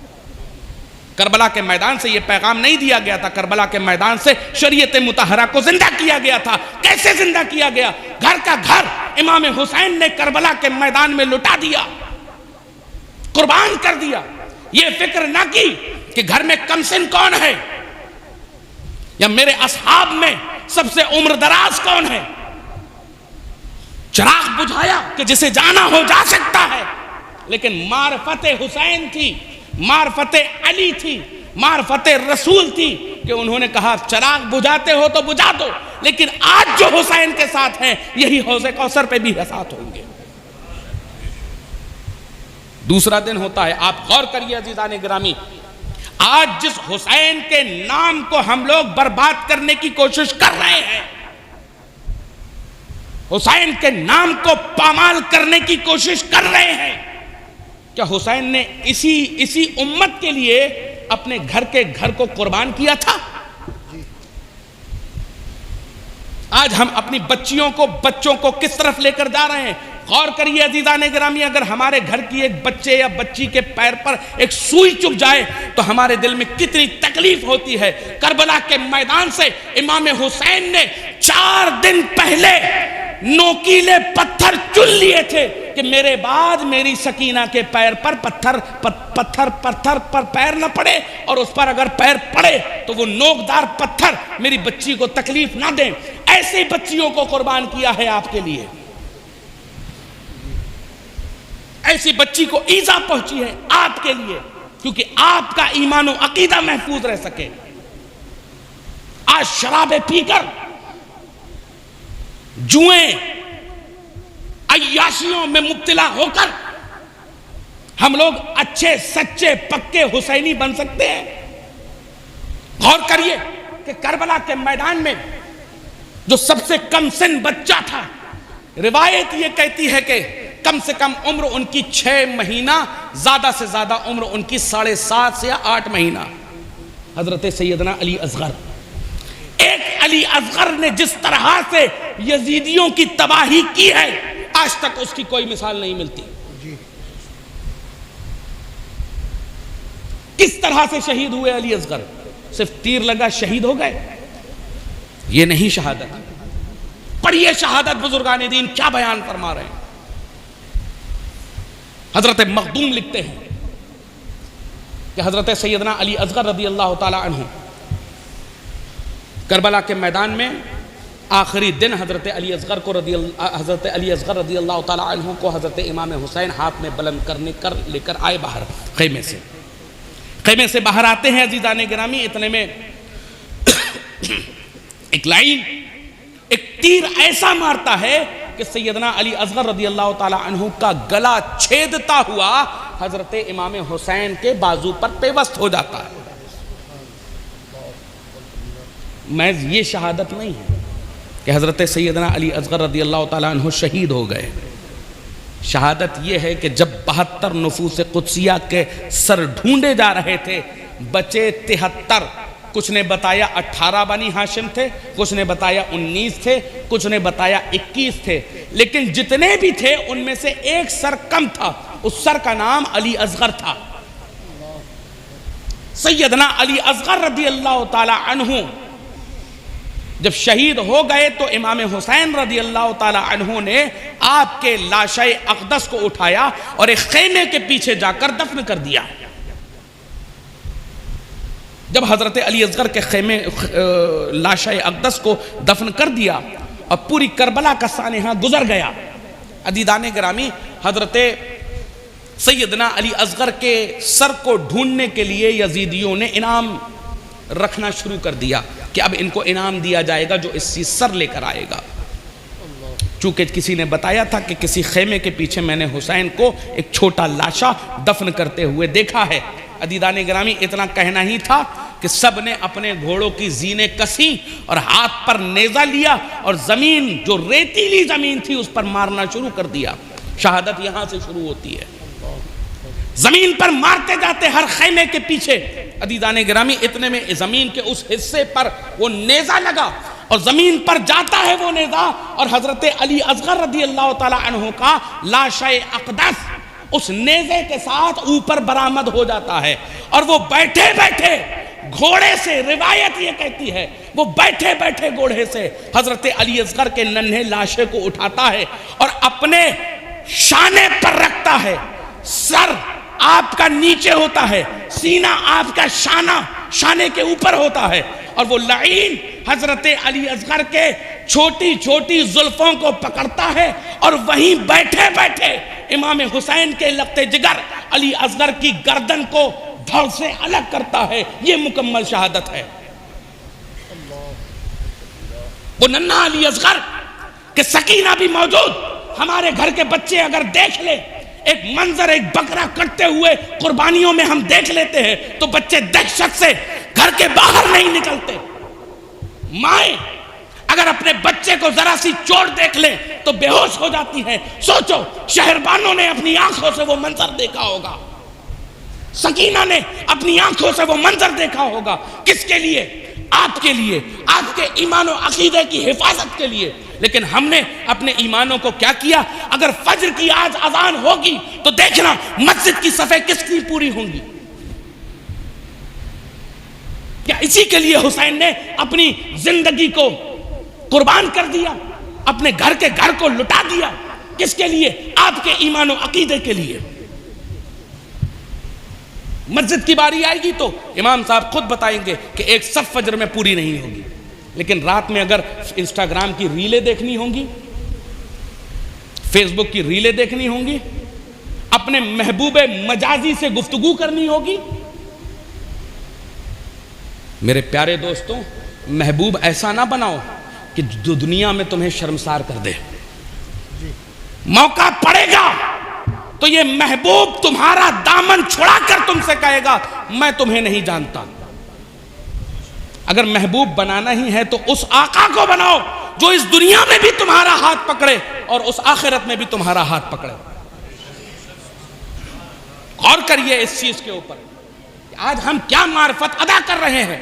کربلا کے میدان سے یہ پیغام نہیں دیا گیا تھا, کربلا کے میدان سے شریعت مطہرہ کو زندہ کیا گیا تھا. کیسے زندہ کیا گیا؟ گھر کا گھر امام حسین نے کربلا کے میدان میں لٹا دیا, قربان کر دیا. یہ فکر نہ کی کہ گھر میں کم سن کون ہے, یا میرے اصحاب میں سب سے عمر دراز کون ہے. چراغ بجھایا کہ جسے جانا ہو جا سکتا ہے، لیکن معرفت حسین تھی، معرفت علی تھی، معرفت رسول تھی کہ انہوں نے کہا چراغ بجھاتے ہو تو بجھا دو، لیکن آج جو حسین کے ساتھ ہیں یہی حوض کوثر پہ بھی ساتھ ہوں گے۔ دوسرا دن ہوتا ہے، آپ غور کریے عزیزان گرامی، آج جس حسین کے نام کو ہم لوگ برباد کرنے کی کوشش کر رہے ہیں، حسین کے نام کو پامال کرنے کی کوشش کر رہے ہیں، کیا حسین نے اسی امت کے لیے اپنے گھر کو قربان کیا تھا؟ آج ہم اپنی بچوں کو کس طرف لے کر جا رہے ہیں؟ غور کریے عزیزان گرامی، اگر ہمارے گھر کی ایک بچے یا بچی کے پیر پر ایک سوئی چبھ جائے تو ہمارے دل میں کتنی تکلیف ہوتی ہے۔ کربلا کے میدان سے امام حسین نے 4 دن پہلے نوکیلے پتھر چن لیے تھے کہ میرے بعد میری سکینہ کے پیر پر پتھر پر پیر نہ پڑے، اور اس پر اگر پیر پڑے تو وہ نوکدار پتھر میری بچی کو تکلیف نہ دیں۔ ایسی بچیوں کو قربان کیا ہے آپ کے لیے، ایسی بچی کو ایذا پہنچی ہے آپ کے لیے، کیونکہ آپ کا ایمان و عقیدہ محفوظ رہ سکے۔ آج شرابیں پی کر، جوئیں، عیاشیوں میں مبتلا ہو کر ہم لوگ اچھے سچے پکے حسینی بن سکتے ہیں؟ غور کریے کہ کربلا کے میدان میں جو سب سے کم سن بچہ تھا، روایت یہ کہتی ہے کہ کم سے کم عمر ان کی 6 مہینہ، زیادہ سے زیادہ عمر ان کی 7.5 سے 8 مہینہ، حضرت سیدنا علی اصغر۔ ایک علی اصغر نے جس طرح سے یزیدیوں کی تباہی کی ہے، آج تک اس کی کوئی مثال نہیں ملتی۔ کس طرح سے شہید ہوئے علی اصغر؟ صرف تیر لگا شہید ہو گئے؟ یہ نہیں شہادت۔ پڑھیے شہادت بزرگان دین کیا بیان فرما رہے ہیں۔ حضرت مخدوم لکھتے ہیں کہ حضرت سیدنا علی اصغر رضی اللہ تعالی عنہ کربلا کے میدان میں آخری دن حضرت علی اصغر رضی اللہ تعالی عنہ کو حضرت امام حسین ہاتھ میں بلند لے کر آئے باہر خیمے سے باہر آتے ہیں عزیزان گرامی، اتنے میں ایک تیر ایسا مارتا ہے کہ سیدنا علی اصغر رضی اللہ تعالی عنہ کا گلا چھیدتا ہوا حضرت امام حسین کے بازو پر پیوست ہو جاتا ہے۔ محض یہ شہادت نہیں ہے کہ حضرت سیدنا علی اصغر رضی اللہ تعالی عنہ شہید ہو گئے، شہادت یہ ہے کہ جب 72 نفوس قدسیہ کے سر ڈھونڈے جا رہے تھے، بچے 73، کچھ نے بتایا 18 بنی ہاشم تھے، کچھ نے بتایا 19 تھے، کچھ نے بتایا 21 تھے، لیکن جتنے بھی تھے ان میں سے ایک سر کم تھا، اس سر کا نام علی اصغر تھا۔ سیدنا علی اصغر رضی اللہ تعالی عنہ جب شہید ہو گئے تو امام حسین رضی اللہ تعالی عنہ نے آپ کے لاشِ اقدس کو اٹھایا اور ایک خیمے کے پیچھے جا کر دفن کر دیا۔ جب حضرت علی اصغر کے خیمے لاشِ اقدس کو دفن کر دیا اور پوری کربلا کا سانحہ گزر گیا، عزیزان گرامی، حضرت سیدنا علی اصغر کے سر کو ڈھونڈنے کے لیے یزیدیوں نے انعام رکھنا شروع کر دیا کہ اب ان کو انعام دیا جائے گا جو اسی سر لے کر آئے گا۔ چونکہ کسی نے بتایا تھا کہ کسی خیمے کے پیچھے میں نے حسین کو ایک چھوٹا لاشا دفن کرتے ہوئے دیکھا ہے۔ عزیزان گرامی، اتنا کہنا ہی تھا کہ سب نے اپنے گھوڑوں کی زینیں کسی اور ہاتھ پر نیزہ لیا اور زمین جو ریتیلی زمین تھی اس پر مارنا شروع کر دیا۔ شہادت یہاں سے شروع ہوتی ہے، زمین پر مارتے جاتے ہر خیمے کے پیچھے۔ عزیزان گرامی، اتنے میں زمین کے اس حصے پر وہ نیزہ لگا اور زمین پر جاتا ہے وہ نیزہ، اور حضرت علی اصغر رضی اللہ تعالی عنہ کا لاشِ اقدس اس نیزے کے ساتھ اوپر برآمد ہو جاتا ہے، اور وہ بیٹھے بیٹھے گھوڑے سے، روایت یہ کہتی ہے وہ بیٹھے بیٹھے گھوڑے سے حضرت علی اصغر کے ننھے لاشے کو اٹھاتا ہے اور اپنے شانے پر رکھتا ہے۔ سر آپ کا نیچے ہوتا ہے، سینہ آپ کا شانے کے اوپر ہوتا ہے، اور وہ لعین حضرت علی اصغر کے چھوٹی چھوٹی زلفوں کو پکڑتا ہے اور وہیں بیٹھے بیٹھے امام حسین کے لقتے جگر علی اصغر کی گردن کو دھڑ سے الگ کرتا ہے. یہ مکمل شہادت ہے. وہ ننھا علی اصغر کہ سکینہ بھی موجود, ہمارے گھر کے بچے اگر دیکھ لے ایک منظر ایک بکرا کٹتے ہوئے قربانیوں میں ہم دیکھ لیتے ہیں تو بچے دہشت سے گھر کے باہر نہیں نکلتے. مائیں اگر اپنے بچے کو ذرا سی چوٹ دیکھ لیں تو بے ہوش ہو جاتی ہیں. سوچو شہربانوں نے اپنی آنکھوں سے وہ منظر دیکھا ہوگا, سکینہ نے اپنی آنکھوں سے وہ منظر دیکھا ہوگا. کس کے لیے؟ آپ کے لیے, آپ کے ایمان و عقیدے کی حفاظت کے لیے. لیکن ہم نے اپنے ایمانوں کو کیا کیا؟ اگر فجر کی آج اذان ہوگی تو دیکھنا مسجد کی صفیں کس کی پوری ہوں گی. کیا اسی کے لیے حسین نے اپنی زندگی کو قربان کر دیا, اپنے گھر کے گھر کو لٹا دیا؟ کس کے لیے؟ آپ کے ایمان و عقیدے کے لیے. مسجد کی باری آئے گی تو امام صاحب خود بتائیں گے کہ ایک صف فجر میں پوری نہیں ہوگی, لیکن رات میں اگر انسٹاگرام کی ریلیں دیکھنی ہوں گی, فیس بک کی ریلیں دیکھنی ہوں گی, اپنے محبوب مجازی سے گفتگو کرنی ہوگی. میرے پیارے دوستوں, محبوب ایسا نہ بناؤ کہ دنیا میں تمہیں شرمسار کر دے. موقع پڑے گا تو یہ محبوب تمہارا دامن چھڑا کر تم سے کہے گا میں تمہیں نہیں جانتا. اگر محبوب بنانا ہی ہے تو اس آقا کو بناؤ جو اس دنیا میں بھی تمہارا ہاتھ پکڑے اور اس آخرت میں بھی تمہارا ہاتھ پکڑے. غور کریے اس چیز کے اوپر کہ آج ہم کیا معرفت ادا کر رہے ہیں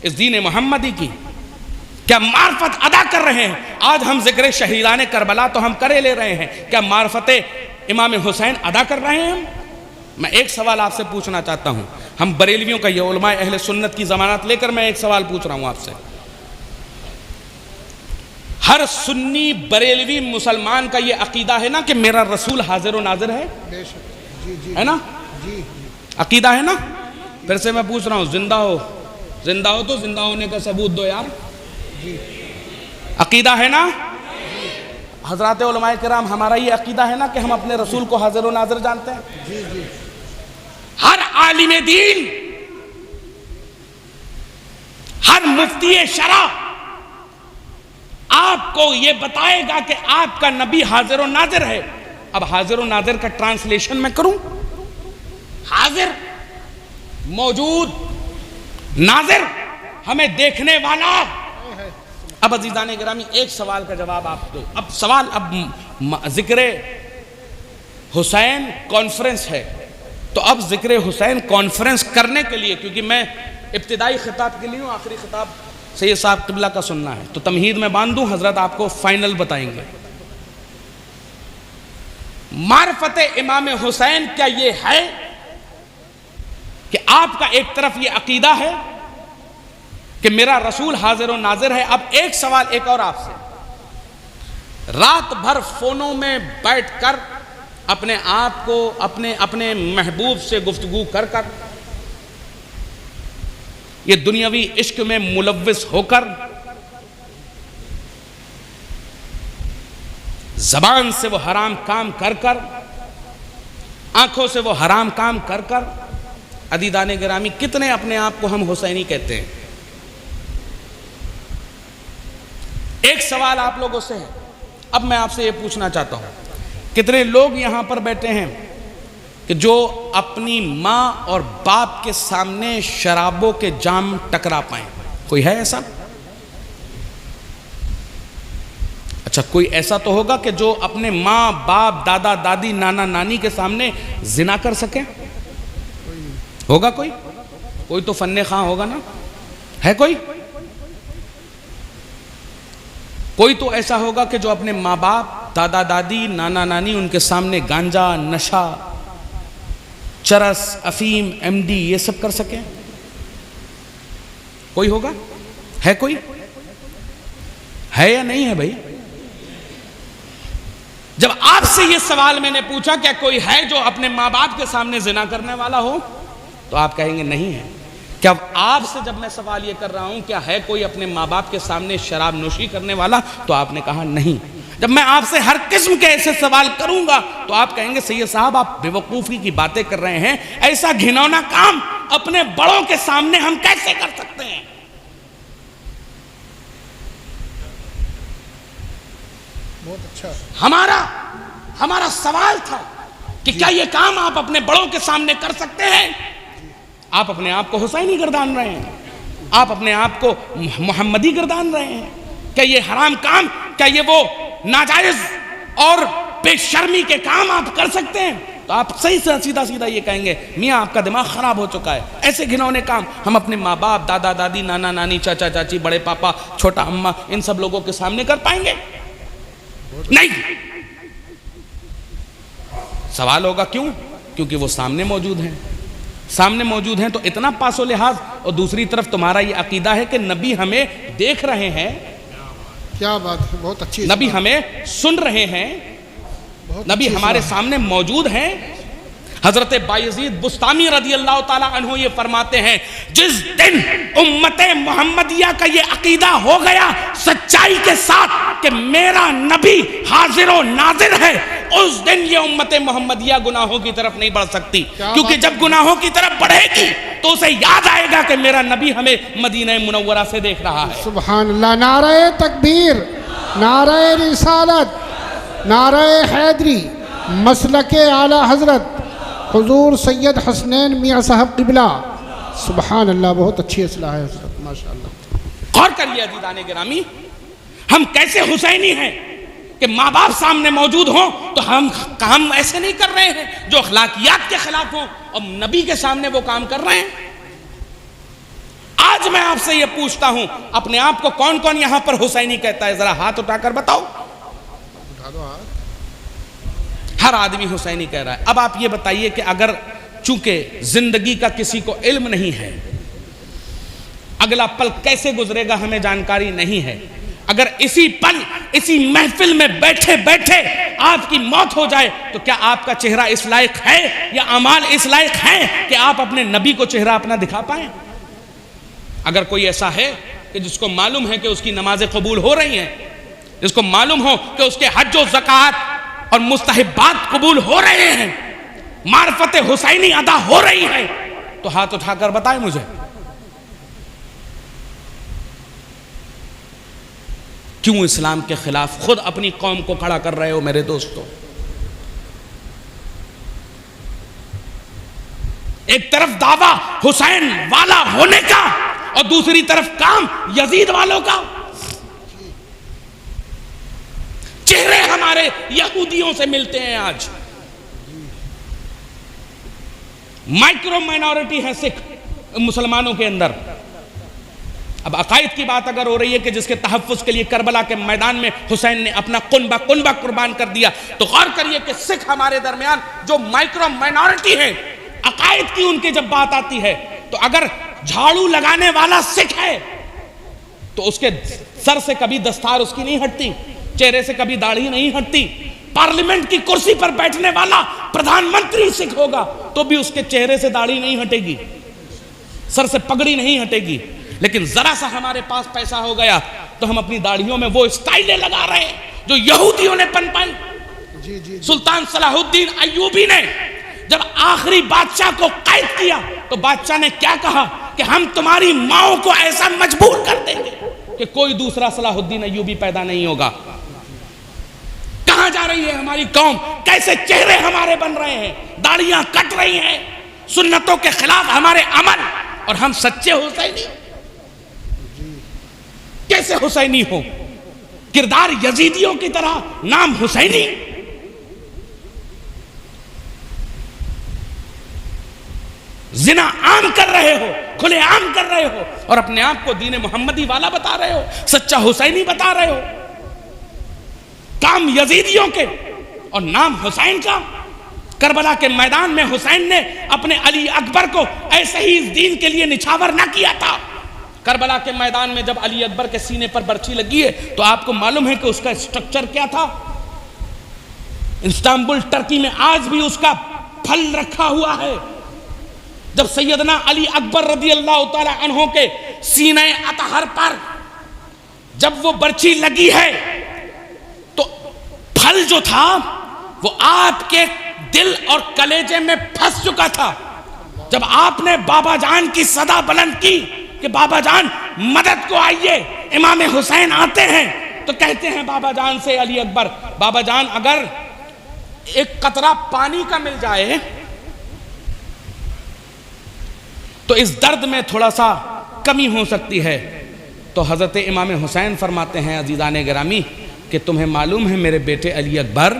اس دین محمدی کی, کیا معرفت ادا کر رہے ہیں. آج ہم ذکر شہیدان کربلا تو ہم کرے لے رہے ہیں, کیا معرفت امام حسین ادا کر رہے ہیں ہم؟ میں ایک سوال آپ سے پوچھنا چاہتا ہوں, ہم بریلویوں کا, یہ علماء اہل سنت کی ضمانت لے کر میں ایک سوال پوچھ رہا ہوں آپ سے. ہر سنی بریلوی مسلمان کا یہ عقیدہ ہے نا کہ میرا رسول حاضر و ناظر ہے, ہے نا؟ عقیدہ ہے نا؟ پھر سے میں پوچھ رہا ہوں, زندہ ہو تو زندہ ہونے کا ثبوت دو یار. عقیدہ ہے نا حضرات علماء کرام؟ ہمارا یہ عقیدہ ہے نا کہ ہم اپنے رسول کو حاضر و ناظر جانتے ہیں. ہر عالم دین, ہر مفتی شرع آپ کو یہ بتائے گا کہ آپ کا نبی حاضر و ناظر ہے. اب حاضر و ناظر کا ٹرانسلیشن میں کروں, حاضر موجود, ناظر ہمیں دیکھنے والا. اب عزیزان گرامی ایک سوال کا جواب آپ دو. اب سوال, اب ذکر حسین کانفرنس ہے تو اب ذکر حسین کانفرنس کرنے کے لیے, کیونکہ میں ابتدائی خطاب کے لیے ہوں, آخری خطاب سید صاحب قبلہ کا سننا ہے, تو تمہید میں باندھ دوں, حضرت آپ کو فائنل بتائیں گے. معرفت امام حسین کیا یہ ہے کہ آپ کا ایک طرف یہ عقیدہ ہے کہ میرا رسول حاضر و ناظر ہے؟ اب ایک سوال ایک اور آپ سے, رات بھر فونوں میں بیٹھ کر اپنے آپ کو اپنے محبوب سے گفتگو کر کر, یہ دنیاوی عشق میں ملوث ہو کر, زبان سے وہ حرام کام کر کر, آنکھوں سے وہ حرام کام کر کر, عزیزان گرامی کتنے اپنے آپ کو ہم حسینی کہتے ہیں؟ ایک سوال آپ لوگوں سے ہے. اب میں آپ سے یہ پوچھنا چاہتا ہوں, کتنے لوگ یہاں پر بیٹھے ہیں کہ جو اپنی ماں اور باپ کے سامنے شرابوں کے جام ٹکرا پائیں؟ کوئی ہے ایسا؟ اچھا, کوئی ایسا تو ہوگا کہ جو اپنے ماں باپ دادا دادی نانا نانی کے سامنے زنا کر سکے؟ ہوگا کوئی؟ کوئی تو فن خواہ ہوگا نا, ہے کوئی؟ کوئی تو ایسا ہوگا کہ جو اپنے ماں باپ دادا دادی نانا نانی ان کے سامنے گانجا, نشہ, چرس, افیم, ایم ڈی یہ سب کر سکے؟ کوئی ہوگا؟ ہے کوئی؟ ہے یا نہیں ہے بھائی؟ جب آپ سے یہ سوال میں نے پوچھا کہ کوئی ہے جو اپنے ماں باپ کے سامنے زنا کرنے والا ہو, تو آپ کہیں گے نہیں ہے. کیا آپ سے جب میں سوال یہ کر رہا ہوں کیا ہے کوئی اپنے ماں باپ کے سامنے شراب نوشی کرنے والا، تو آپ نے کہا نہیں۔ جب میں آپ سے ہر قسم کے ایسے سوال کروں گا تو آپ کہیں گے سید صاحب آپ بے وقوفی کی باتیں کر رہے ہیں، ایسا گھنونا کام اپنے بڑوں کے سامنے ہم کیسے کر سکتے ہیں؟ بہت اچھا۔ ہمارا سوال تھا کہ کیا یہ کام آپ اپنے بڑوں کے سامنے کر سکتے ہیں؟ آپ اپنے آپ کو حسینی گردان رہے ہیں، آپ اپنے آپ کو محمدی گردان رہے ہیں۔ کیا یہ حرام کام، کیا یہ وہ ناجائز اور بے شرمی کے کام آپ کر سکتے ہیں؟ تو آپ صحیح سے سیدھا سیدھا یہ کہیں گے میاں آپ کا دماغ خراب ہو چکا ہے، ایسے گھنونے کام ہم اپنے ماں باپ، دادا دادی، نانا نانی، چاچا چاچی، بڑے پاپا، چھوٹا اماں، ان سب لوگوں کے سامنے کر پائیں گے؟ نہیں۔ سوال ہوگا کیوں؟ کیونکہ وہ سامنے موجود ہیں۔ سامنے موجود ہیں تو اتنا پاس و لحاظ، اور دوسری طرف تمہارا یہ عقیدہ ہے کہ نبی ہمیں دیکھ رہے ہیں، کیا بات ہے، بہت اچھی۔ نبی ہمیں سن رہے ہیں، نبی ہمارے سامنے موجود ہیں۔ حضرت بایزید بستامی رضی اللہ تعالیٰ عنہ یہ فرماتے ہیں جس دن امت محمدیہ کا یہ عقیدہ ہو گیا سچائی کے ساتھ کہ میرا نبی حاضر و ناظر ہے، اس دن یہ امت محمدیہ گناہوں کی طرف نہیں بڑھ سکتی، کیونکہ جب گناہوں کی طرف بڑھے گی تو اسے یاد آئے گا کہ میرا نبی ہمیں مدینہ منورہ سے دیکھ رہا ہے۔ سبحان اللہ۔ نعرہ تکبیر، نعرہ رسالت، نعرہ حیدری، مسلک اعلی حضرت حضور سید حسنین میاں صاحب قبلہ۔ سبحان اللہ، بہت اچھی اصلاح ہے حضرت، ماشاءاللہ۔ غور کریے عزیزان گرامی، ہم کیسے حسینی ہیں کہ ماں باپ سامنے موجود ہوں تو ہم ایسے نہیں کر رہے ہیں جو اخلاقیات کے خلاف ہوں، اور نبی کے سامنے وہ کام کر رہے ہیں۔ آج میں آپ سے یہ پوچھتا ہوں اپنے آپ کو کون کون یہاں پر حسینی کہتا ہے؟ ذرا ہاتھ اٹھا کر بتاؤ۔ ہر آدمی حسینی کہہ رہا ہے۔ اب آپ یہ بتائیے کہ اگر چونکہ زندگی کا کسی کو علم نہیں ہے، اگلا پل کیسے گزرے گا ہمیں جانکاری نہیں ہے، اگر اسی پل اسی محفل میں بیٹھے بیٹھے آپ کی موت ہو جائے تو کیا آپ کا چہرہ اس لائق ہے یا اعمال اس لائق ہیں کہ آپ اپنے نبی کو چہرہ اپنا دکھا پائیں؟ اگر کوئی ایسا ہے کہ جس کو معلوم ہے کہ اس کی نمازیں قبول ہو رہی ہیں، جس کو معلوم ہو کہ اس کے حج و زکوٰۃ اور مستحبات قبول ہو رہے ہیں، معرفت حسینی ادا ہو رہی ہے، تو ہاتھ اٹھا کر بتائیں مجھے۔ کیوں اسلام کے خلاف خود اپنی قوم کو کھڑا کر رہے ہو میرے دوستو؟ ایک طرف دعویٰ حسین والا ہونے کا اور دوسری طرف کام یزید والوں کا۔ چہرے ہمارے یہودیوں سے ملتے ہیں آج۔ مائکرو مائنورٹی ہے سکھ مسلمانوں کے اندر۔ اب عقائد کی بات اگر ہو رہی ہے کہ جس کے تحفظ کے لیے کربلا کے میدان میں حسین نے اپنا کنبہ قربان کر دیا، تو غور کریے کہ سکھ ہمارے درمیان جو مائکرو مائنورٹی ہے، عقائد کی ان کی جب بات آتی ہے تو اگر جھاڑو لگانے والا سکھ ہے تو اس کے سر سے کبھی دستار اس کی نہیں ہٹتی، چہرے سے کبھی داڑھی نہیں ہٹتی۔ پارلیمنٹ کی کرسی پر بیٹھنے والا پردھان منتری سکھ ہوگا تو بھی اس کے چہرے سے داڑھی نہیں ہٹے گی، سر سے پگڑی نہیں ہٹے گی۔ لیکن ذرا سا ہمارے پاس پیسہ ہو گیا تو ہم اپنی داڑھیوں میں وہ اسٹائلیں لگا رہے ہیں جو یہودیوں نے پنپائی۔ سلطان صلاح الدین ایوبی نے جب آخری بادشاہ کو قید کیا تو بادشاہ نے کیا کہا کہ ہم تمہاری ماؤں کو ایسا مجبور کر دیں گے کہ کوئی دوسرا صلاح الدین ایوبی پیدا نہیں ہوگا۔ کہاں جا رہی ہے ہماری قوم؟ کیسے چہرے ہمارے بن رہے ہیں، داڑیاں کٹ رہی ہیں، سنتوں کے خلاف ہمارے عمل، اور ہم سچے حسینی کیسے حسینی ہو؟ کردار یزیدیوں کی طرح، نام حسینی۔ زنا عام کر رہے ہو، کھلے عام کر رہے ہو، اور اپنے آپ کو دین محمدی والا بتا رہے ہو، سچا حسینی بتا رہے ہو۔ کام یزیدیوں کے اور نام حسین کا۔ کربلا کے میدان میں حسین نے اپنے علی اکبر کو ایسے ہی اس دین کے لیے نچھاور نہ کیا تھا۔ کربلا کے میدان میں جب علی اکبر کے سینے پر برچھی لگی ہے تو آپ کو معلوم ہے کہ اس کا اسٹرکچر کیا تھا؟ استنبول ٹرکی میں آج بھی اس کا پھل رکھا ہوا ہے۔ جب سیدنا علی اکبر رضی اللہ تعالی عنہ کے سینہ اطہر پر جب وہ برچھی لگی ہے تو پھل جو تھا وہ آپ کے دل اور کلیجے میں پھنس چکا تھا. جب آپ نے بابا جان کی صدا بلند کی کہ بابا جان مدد کو آئیے، امام حسین آتے ہیں، تو کہتے ہیں بابا جان سے علی اکبر، بابا جان اگر ایک قطرہ پانی کا مل جائے تو اس درد میں تھوڑا سا کمی ہو سکتی ہے. تو حضرت امام حسین فرماتے ہیں عزیزان گرامی کہ تمہیں معلوم ہے میرے بیٹے علی اکبر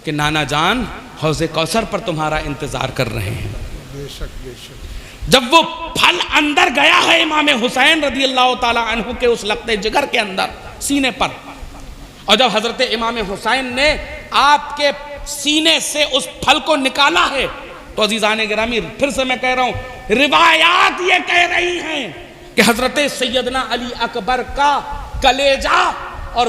کہ نانا جان حوض کوثر پر تمہارا انتظار کر رہے ہیں. بے شک بے شک. جب وہ پھل اندر گیا ہے امام حسین رضی اللہ تعالی عنہ کے اس لقطے جگر کے اندر سینے پر، اور جب حضرت امام حسین نے آپ کے سینے سے اس پھل کو نکالا ہے تو عزیزان گرامی پھر سے میں کہہ رہا ہوں، روایات یہ کہہ رہی ہیں کہ حضرت سیدنا علی اکبر کا کلیجہ اور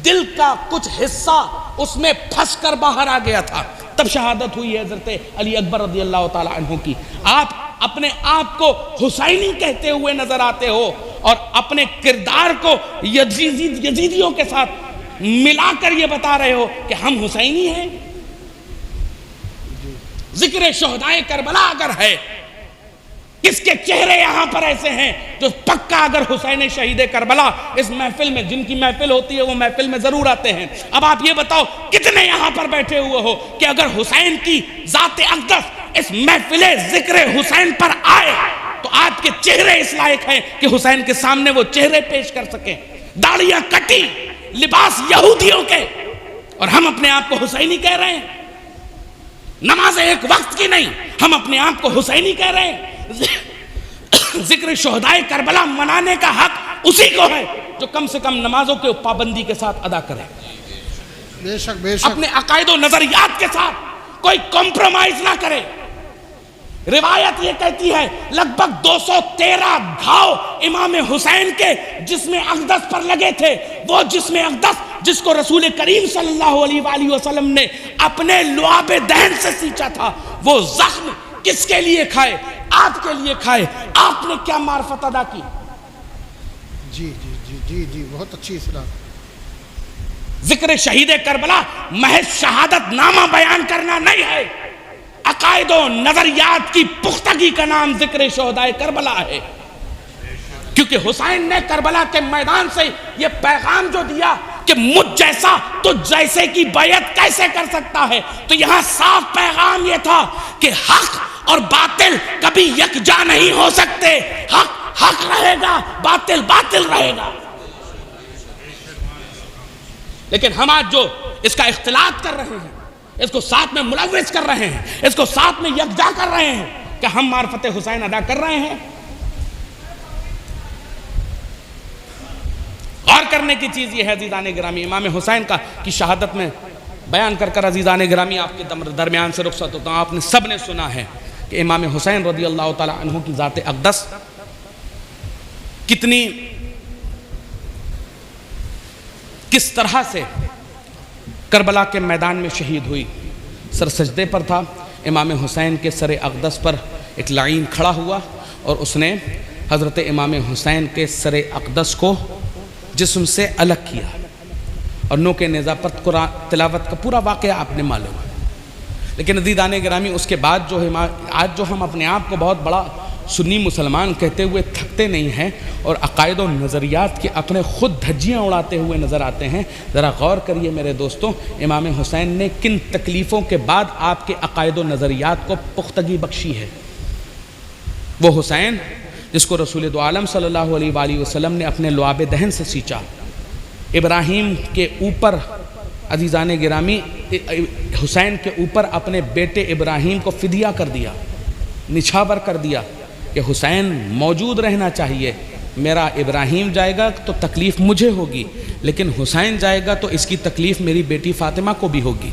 دل کا کچھ حصہ اس میں پھنس کر باہر آ گیا تھا. تب شہادت ہوئی ہے حضرت علی اکبر رضی اللہ تعالی عنہ کی. آپ اپنے آپ کو حسینی کہتے ہوئے نظر آتے ہو اور اپنے کردار کو یزیدیوں کے ساتھ ملا کر یہ بتا رہے ہو کہ ہم حسینی ہیں. ذکر شہدائے کربلا اگر ہے، کس کے چہرے یہاں پر ایسے ہیں جو پکا اگر حسین شہید کربلا اس محفل میں، جن کی محفل ہوتی ہے وہ محفل میں ضرور آتے ہیں. اب آپ یہ بتاؤ کتنے یہاں پر بیٹھے ہوئے ہو کہ اگر حسین کی ذات اقدس اس محفل ذکر حسین پر آئے تو آپ کے چہرے اس لائق ہیں کہ حسین کے سامنے وہ چہرے پیش کر سکیں. داڑیاں کٹی، لباس یہودیوں کے، اور ہم اپنے آپ کو حسینی کہہ رہے ہیں. نماز ایک وقت کی نہیں، ہم اپنے آپ کو حسینی کہہ رہے ہیں. ذکر شہدائے کربلا منانے کا حق اسی کو ہے جو کم سے کم نمازوں کے پابندی کے ساتھ ادا کرے، بے شک بے شک. اپنے عقائد و نظریات کے ساتھ کوئی کمپرومائز نہ کرے. روایت یہ کہتی ہے لگ بھگ 213 گھاؤ امام حسین کے جسم اقدس پر لگے تھے. وہ جسم اقدس جس کو رسول کریم صلی اللہ علیہ وآلہ وسلم نے اپنے لعاب دہن سے سینچا تھا، وہ زخم کس کے لیے کھائے؟ آپ کے لیے کھائے. آپ نے کیا معرفت ادا کی؟ جی جی جی جی جی بہت اچھی اصلاح. ذکر شہید کربلا محض شہادت نامہ بیان کرنا نہیں ہے، عقائد و نظریات کی پختگی کا نام ذکر شہدائے کربلا ہے. کیونکہ حسین نے کربلا کے میدان سے یہ پیغام جو دیا کہ مجھ جیسا تو جیسے کی بیعت کیسے کر سکتا ہے، تو یہاں صاف پیغام یہ تھا کہ حق اور باطل کبھی یکجا نہیں ہو سکتے. حق حق رہے گا، باطل باطل رہے گا. لیکن ہم آج جو اس کا اختلاط کر رہے ہیں، اس کو ساتھ میں ملوث کر رہے ہیں، اس کو ساتھ میں یکجا کر رہے ہیں، کہ ہم معرفت حسین ادا کر رہے ہیں. غور کرنے کی چیز یہ ہے عزیزان گرامی، امام حسین کی شہادت میں بیان کر کر عزیزان گرامی آپ کے درمیان سے رخصت ہوتا ہوں. آپ نے سب نے سنا ہے کہ امام حسین رضی اللہ تعالی عنہ کی ذات اقدس کس طرح سے کربلا کے میدان میں شہید ہوئی. سر سجدے پر تھا، امام حسین کے سر اقدس پر ایک لعین کھڑا ہوا اور اس نے حضرت امام حسین کے سر اقدس کو جسم سے الگ کیا اور نو کے نیزہ پر قرآن تلاوت کا پورا واقعہ آپ نے معلوم ہے. لیکن عزیزان گرامی اس کے بعد آج جو ہم اپنے آپ کو بہت بڑا سنی مسلمان کہتے ہوئے تھکتے نہیں ہیں اور عقائد و نظریات کے اپنے خود دھجیاں اڑاتے ہوئے نظر آتے ہیں، ذرا غور کریے میرے دوستوں، امام حسین نے کن تکلیفوں کے بعد آپ کے عقائد و نظریات کو پختگی بخشی ہے. وہ حسین جس کو رسول دو عالم صلی اللہ علیہ وآلہ وسلم نے اپنے لعاب دہن سے سینچا، ابراہیم کے اوپر عزیزان گرامی حسین کے اوپر اپنے بیٹے ابراہیم کو فدیہ کر دیا، نچھاور کر دیا کہ حسین موجود رہنا چاہیے. میرا ابراہیم جائے گا تو تکلیف مجھے ہوگی، لیکن حسین جائے گا تو اس کی تکلیف میری بیٹی فاطمہ کو بھی ہوگی،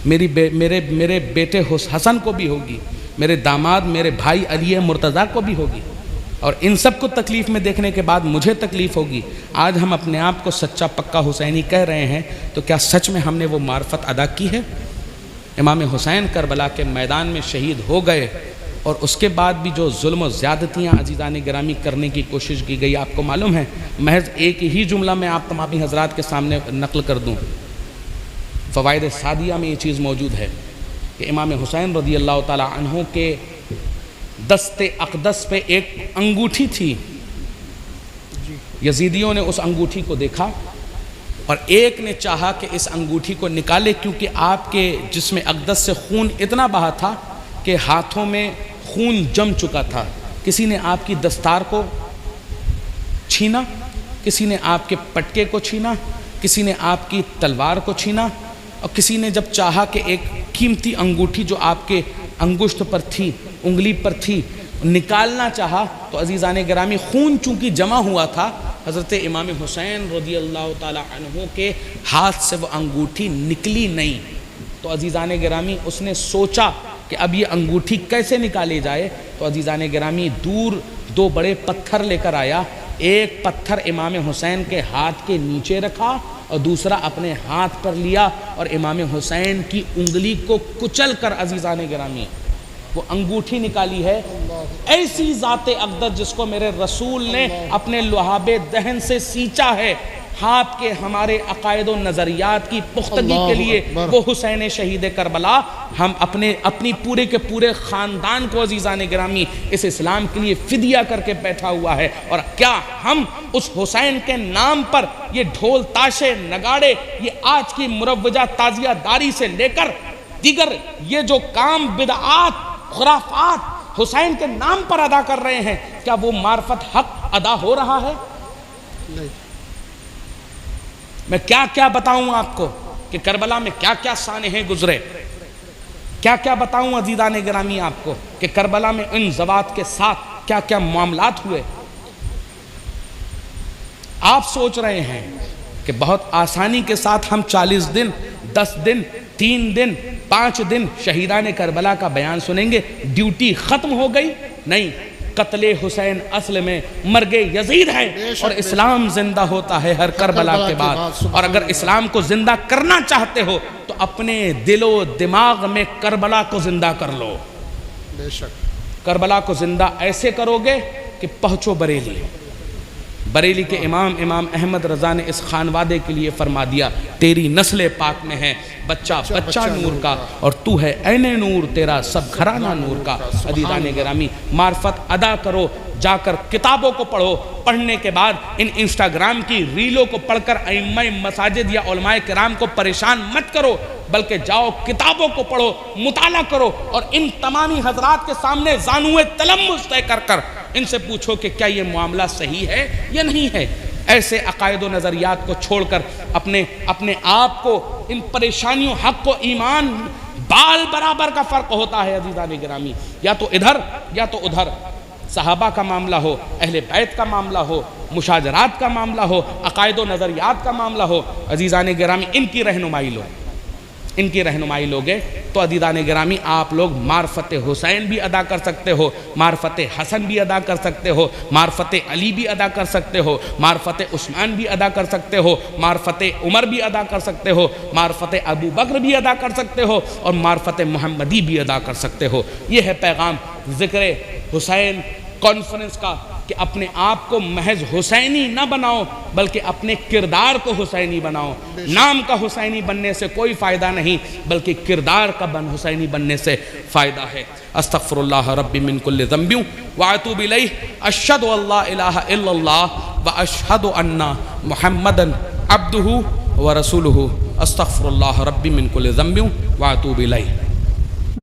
میرے بیٹے حسن کو بھی ہوگی، میرے داماد میرے بھائی علی مرتضیٰ کو بھی ہوگی، اور ان سب کو تکلیف میں دیکھنے کے بعد مجھے تکلیف ہوگی. آج ہم اپنے آپ کو سچا پکا حسینی کہہ رہے ہیں، تو کیا سچ میں ہم نے وہ معرفت ادا کی ہے؟ امام حسین کربلا کے میدان میں شہید ہو گئے اور اس کے بعد بھی جو ظلم و زیادتیاں عزیزان گرامی کرنے کی کوشش کی گئی، آپ کو معلوم ہے، محض ایک ہی جملہ میں آپ تمامی حضرات کے سامنے نقل کر دوں، فوائد سعدیہ میں یہ چیز موجود ہے کہ امام حسین رضی اللہ تعالی عنہ کے دست اقدس پہ ایک انگوٹھی تھی، یزیدیوں نے اس انگوٹھی کو دیکھا اور ایک نے چاہا کہ اس انگوٹھی کو نکالے، کیونکہ آپ کے جسم اقدس سے خون اتنا بہا تھا کہ ہاتھوں میں خون جم چکا تھا۔ کسی نے آپ کی دستار کو چھینا، کسی نے آپ کے پٹکے کو چھینا، کسی نے آپ کی تلوار کو چھینا، اور کسی نے جب چاہا کہ ایک قیمتی انگوٹھی جو آپ کے انگشت پر تھی، انگلی پر تھی، نکالنا چاہا تو عزیزان گرامی خون چونکہ جمع ہوا تھا، حضرت امام حسین رضی اللہ تعالی عنہ کے ہاتھ سے وہ انگوٹھی نکلی نہیں۔ تو عزیزان گرامی اس نے سوچا کہ اب یہ انگوٹھی کیسے نکالی جائے، تو عزیزان گرامی دور دو بڑے پتھر لے کر آیا، ایک پتھر امام حسین کے ہاتھ کے نیچے رکھا اور دوسرا اپنے ہاتھ پر لیا اور امام حسین کی انگلی کو کچل کر عزیزان گرامی وہ انگوٹھی نکالی ہے۔ ایسی ذات اقدس جس کو میرے رسول نے اپنے لعاب دہن سے سینچا ہے، آپ کے ہمارے عقائد و نظریات کی پختگی کے لیے وہ حسین شہید کربلا ہم اپنی پورے کے پورے خاندان کو عزیزان گرامی اس اسلام کے لیے فدیہ کر کے بیٹھا ہوا ہے۔ اور کیا ہم اس حسین کے نام پر یہ ڈھول تاشے نگاڑے، یہ آج کی مروجہ تعزیہ داری سے لے کر دیگر یہ جو کام بدعات خرافات حسین کے نام پر ادا کر رہے ہیں، کیا وہ معرفت حق ادا ہو رہا ہے؟ نہیں۔ میں کیا کیا بتاؤں آپ کو کہ کربلا میں کیا کیا سانحے گزرے، کیا کیا بتاؤں عزیزان گرامی آپ کو کہ کربلا میں ان زوات کے ساتھ کیا کیا معاملات ہوئے۔ آپ سوچ رہے ہیں کہ بہت آسانی کے ساتھ ہم 40 دن 10 دن 3 دن 5 دن شہیدان کربلا کا بیان سنیں گے، ڈیوٹی ختم ہو گئی؟ نہیں، قتل حسین اصل میں مرگ یزید ہے اور اسلام زندہ ہوتا ہے ہر کربلا کے بعد۔ اور اگر اسلام کو زندہ کرنا چاہتے ہو تو اپنے دل و دماغ میں کربلا کو زندہ کر لو۔ بے شک کربلا کو زندہ ایسے کرو گے کہ پہنچو بریلی۔ بریلی کے امام احمد رضا نے اس خانوادے کے لیے فرما دیا، تیری نسل پاک میں ہے بچہ نور کا اور تو ہے عین نور، تیرا سب گھرانہ نور کا۔ عزیزان گرامی معرفت ادا کرو، جا کر کتابوں کو پڑھو، پڑھنے کے بعد ان انسٹاگرام کی ریلوں کو پڑھ کر ائمہ مساجد یا علماء کرام کو پریشان مت کرو، بلکہ جاؤ کتابوں کو پڑھو، مطالعہ کرو اور ان تمامی حضرات کے سامنے زانوئے تلمس طے کر کر ان سے پوچھو کہ کیا یہ معاملہ صحیح ہے یا نہیں ہے۔ ایسے عقائد و نظریات کو چھوڑ کر اپنے آپ کو ان پریشانیوں، حق و ایمان بال برابر کا فرق ہوتا ہے عزیزان گرامی، یا تو ادھر یا تو ادھر۔ صحابہ کا معاملہ ہو، اہل بیت کا معاملہ ہو، مشاجرات کا معاملہ ہو، عقائد و نظریات کا معاملہ ہو، عزیزان گرامی ان کی رہنمائی لوگے تو عزیزان گرامی آپ لوگ معرفت حسین بھی ادا کر سکتے ہو، معرفت حسن بھی ادا کر سکتے ہو، معرفت علی بھی ادا کر سکتے ہو، معرفت عثمان بھی ادا کر سکتے ہو، معرفت عمر بھی ادا کر سکتے ہو، معرفت ابو بکر بھی ادا کر سکتے ہو اور معرفت محمدی بھی ادا کر سکتے ہو۔ یہ ہے پیغام ذکر حسین کانفرنس کا کہ اپنے آپ کو محض حسینی نہ بناؤ بلکہ اپنے کردار کو حسینی بناؤ۔ نام کا حسینی بننے سے کوئی فائدہ نہیں بلکہ کردار کا حسینی بننے سے فائدہ ہے۔ استغفر اللہ ربی من کل ذنب واتوب الیہ، اشہد ان لا الہ الا اللہ واشہد ان محمدا عبدہ ورسولہ۔ استغفر اللہ ربی من کل ذنب واتوب الیہ۔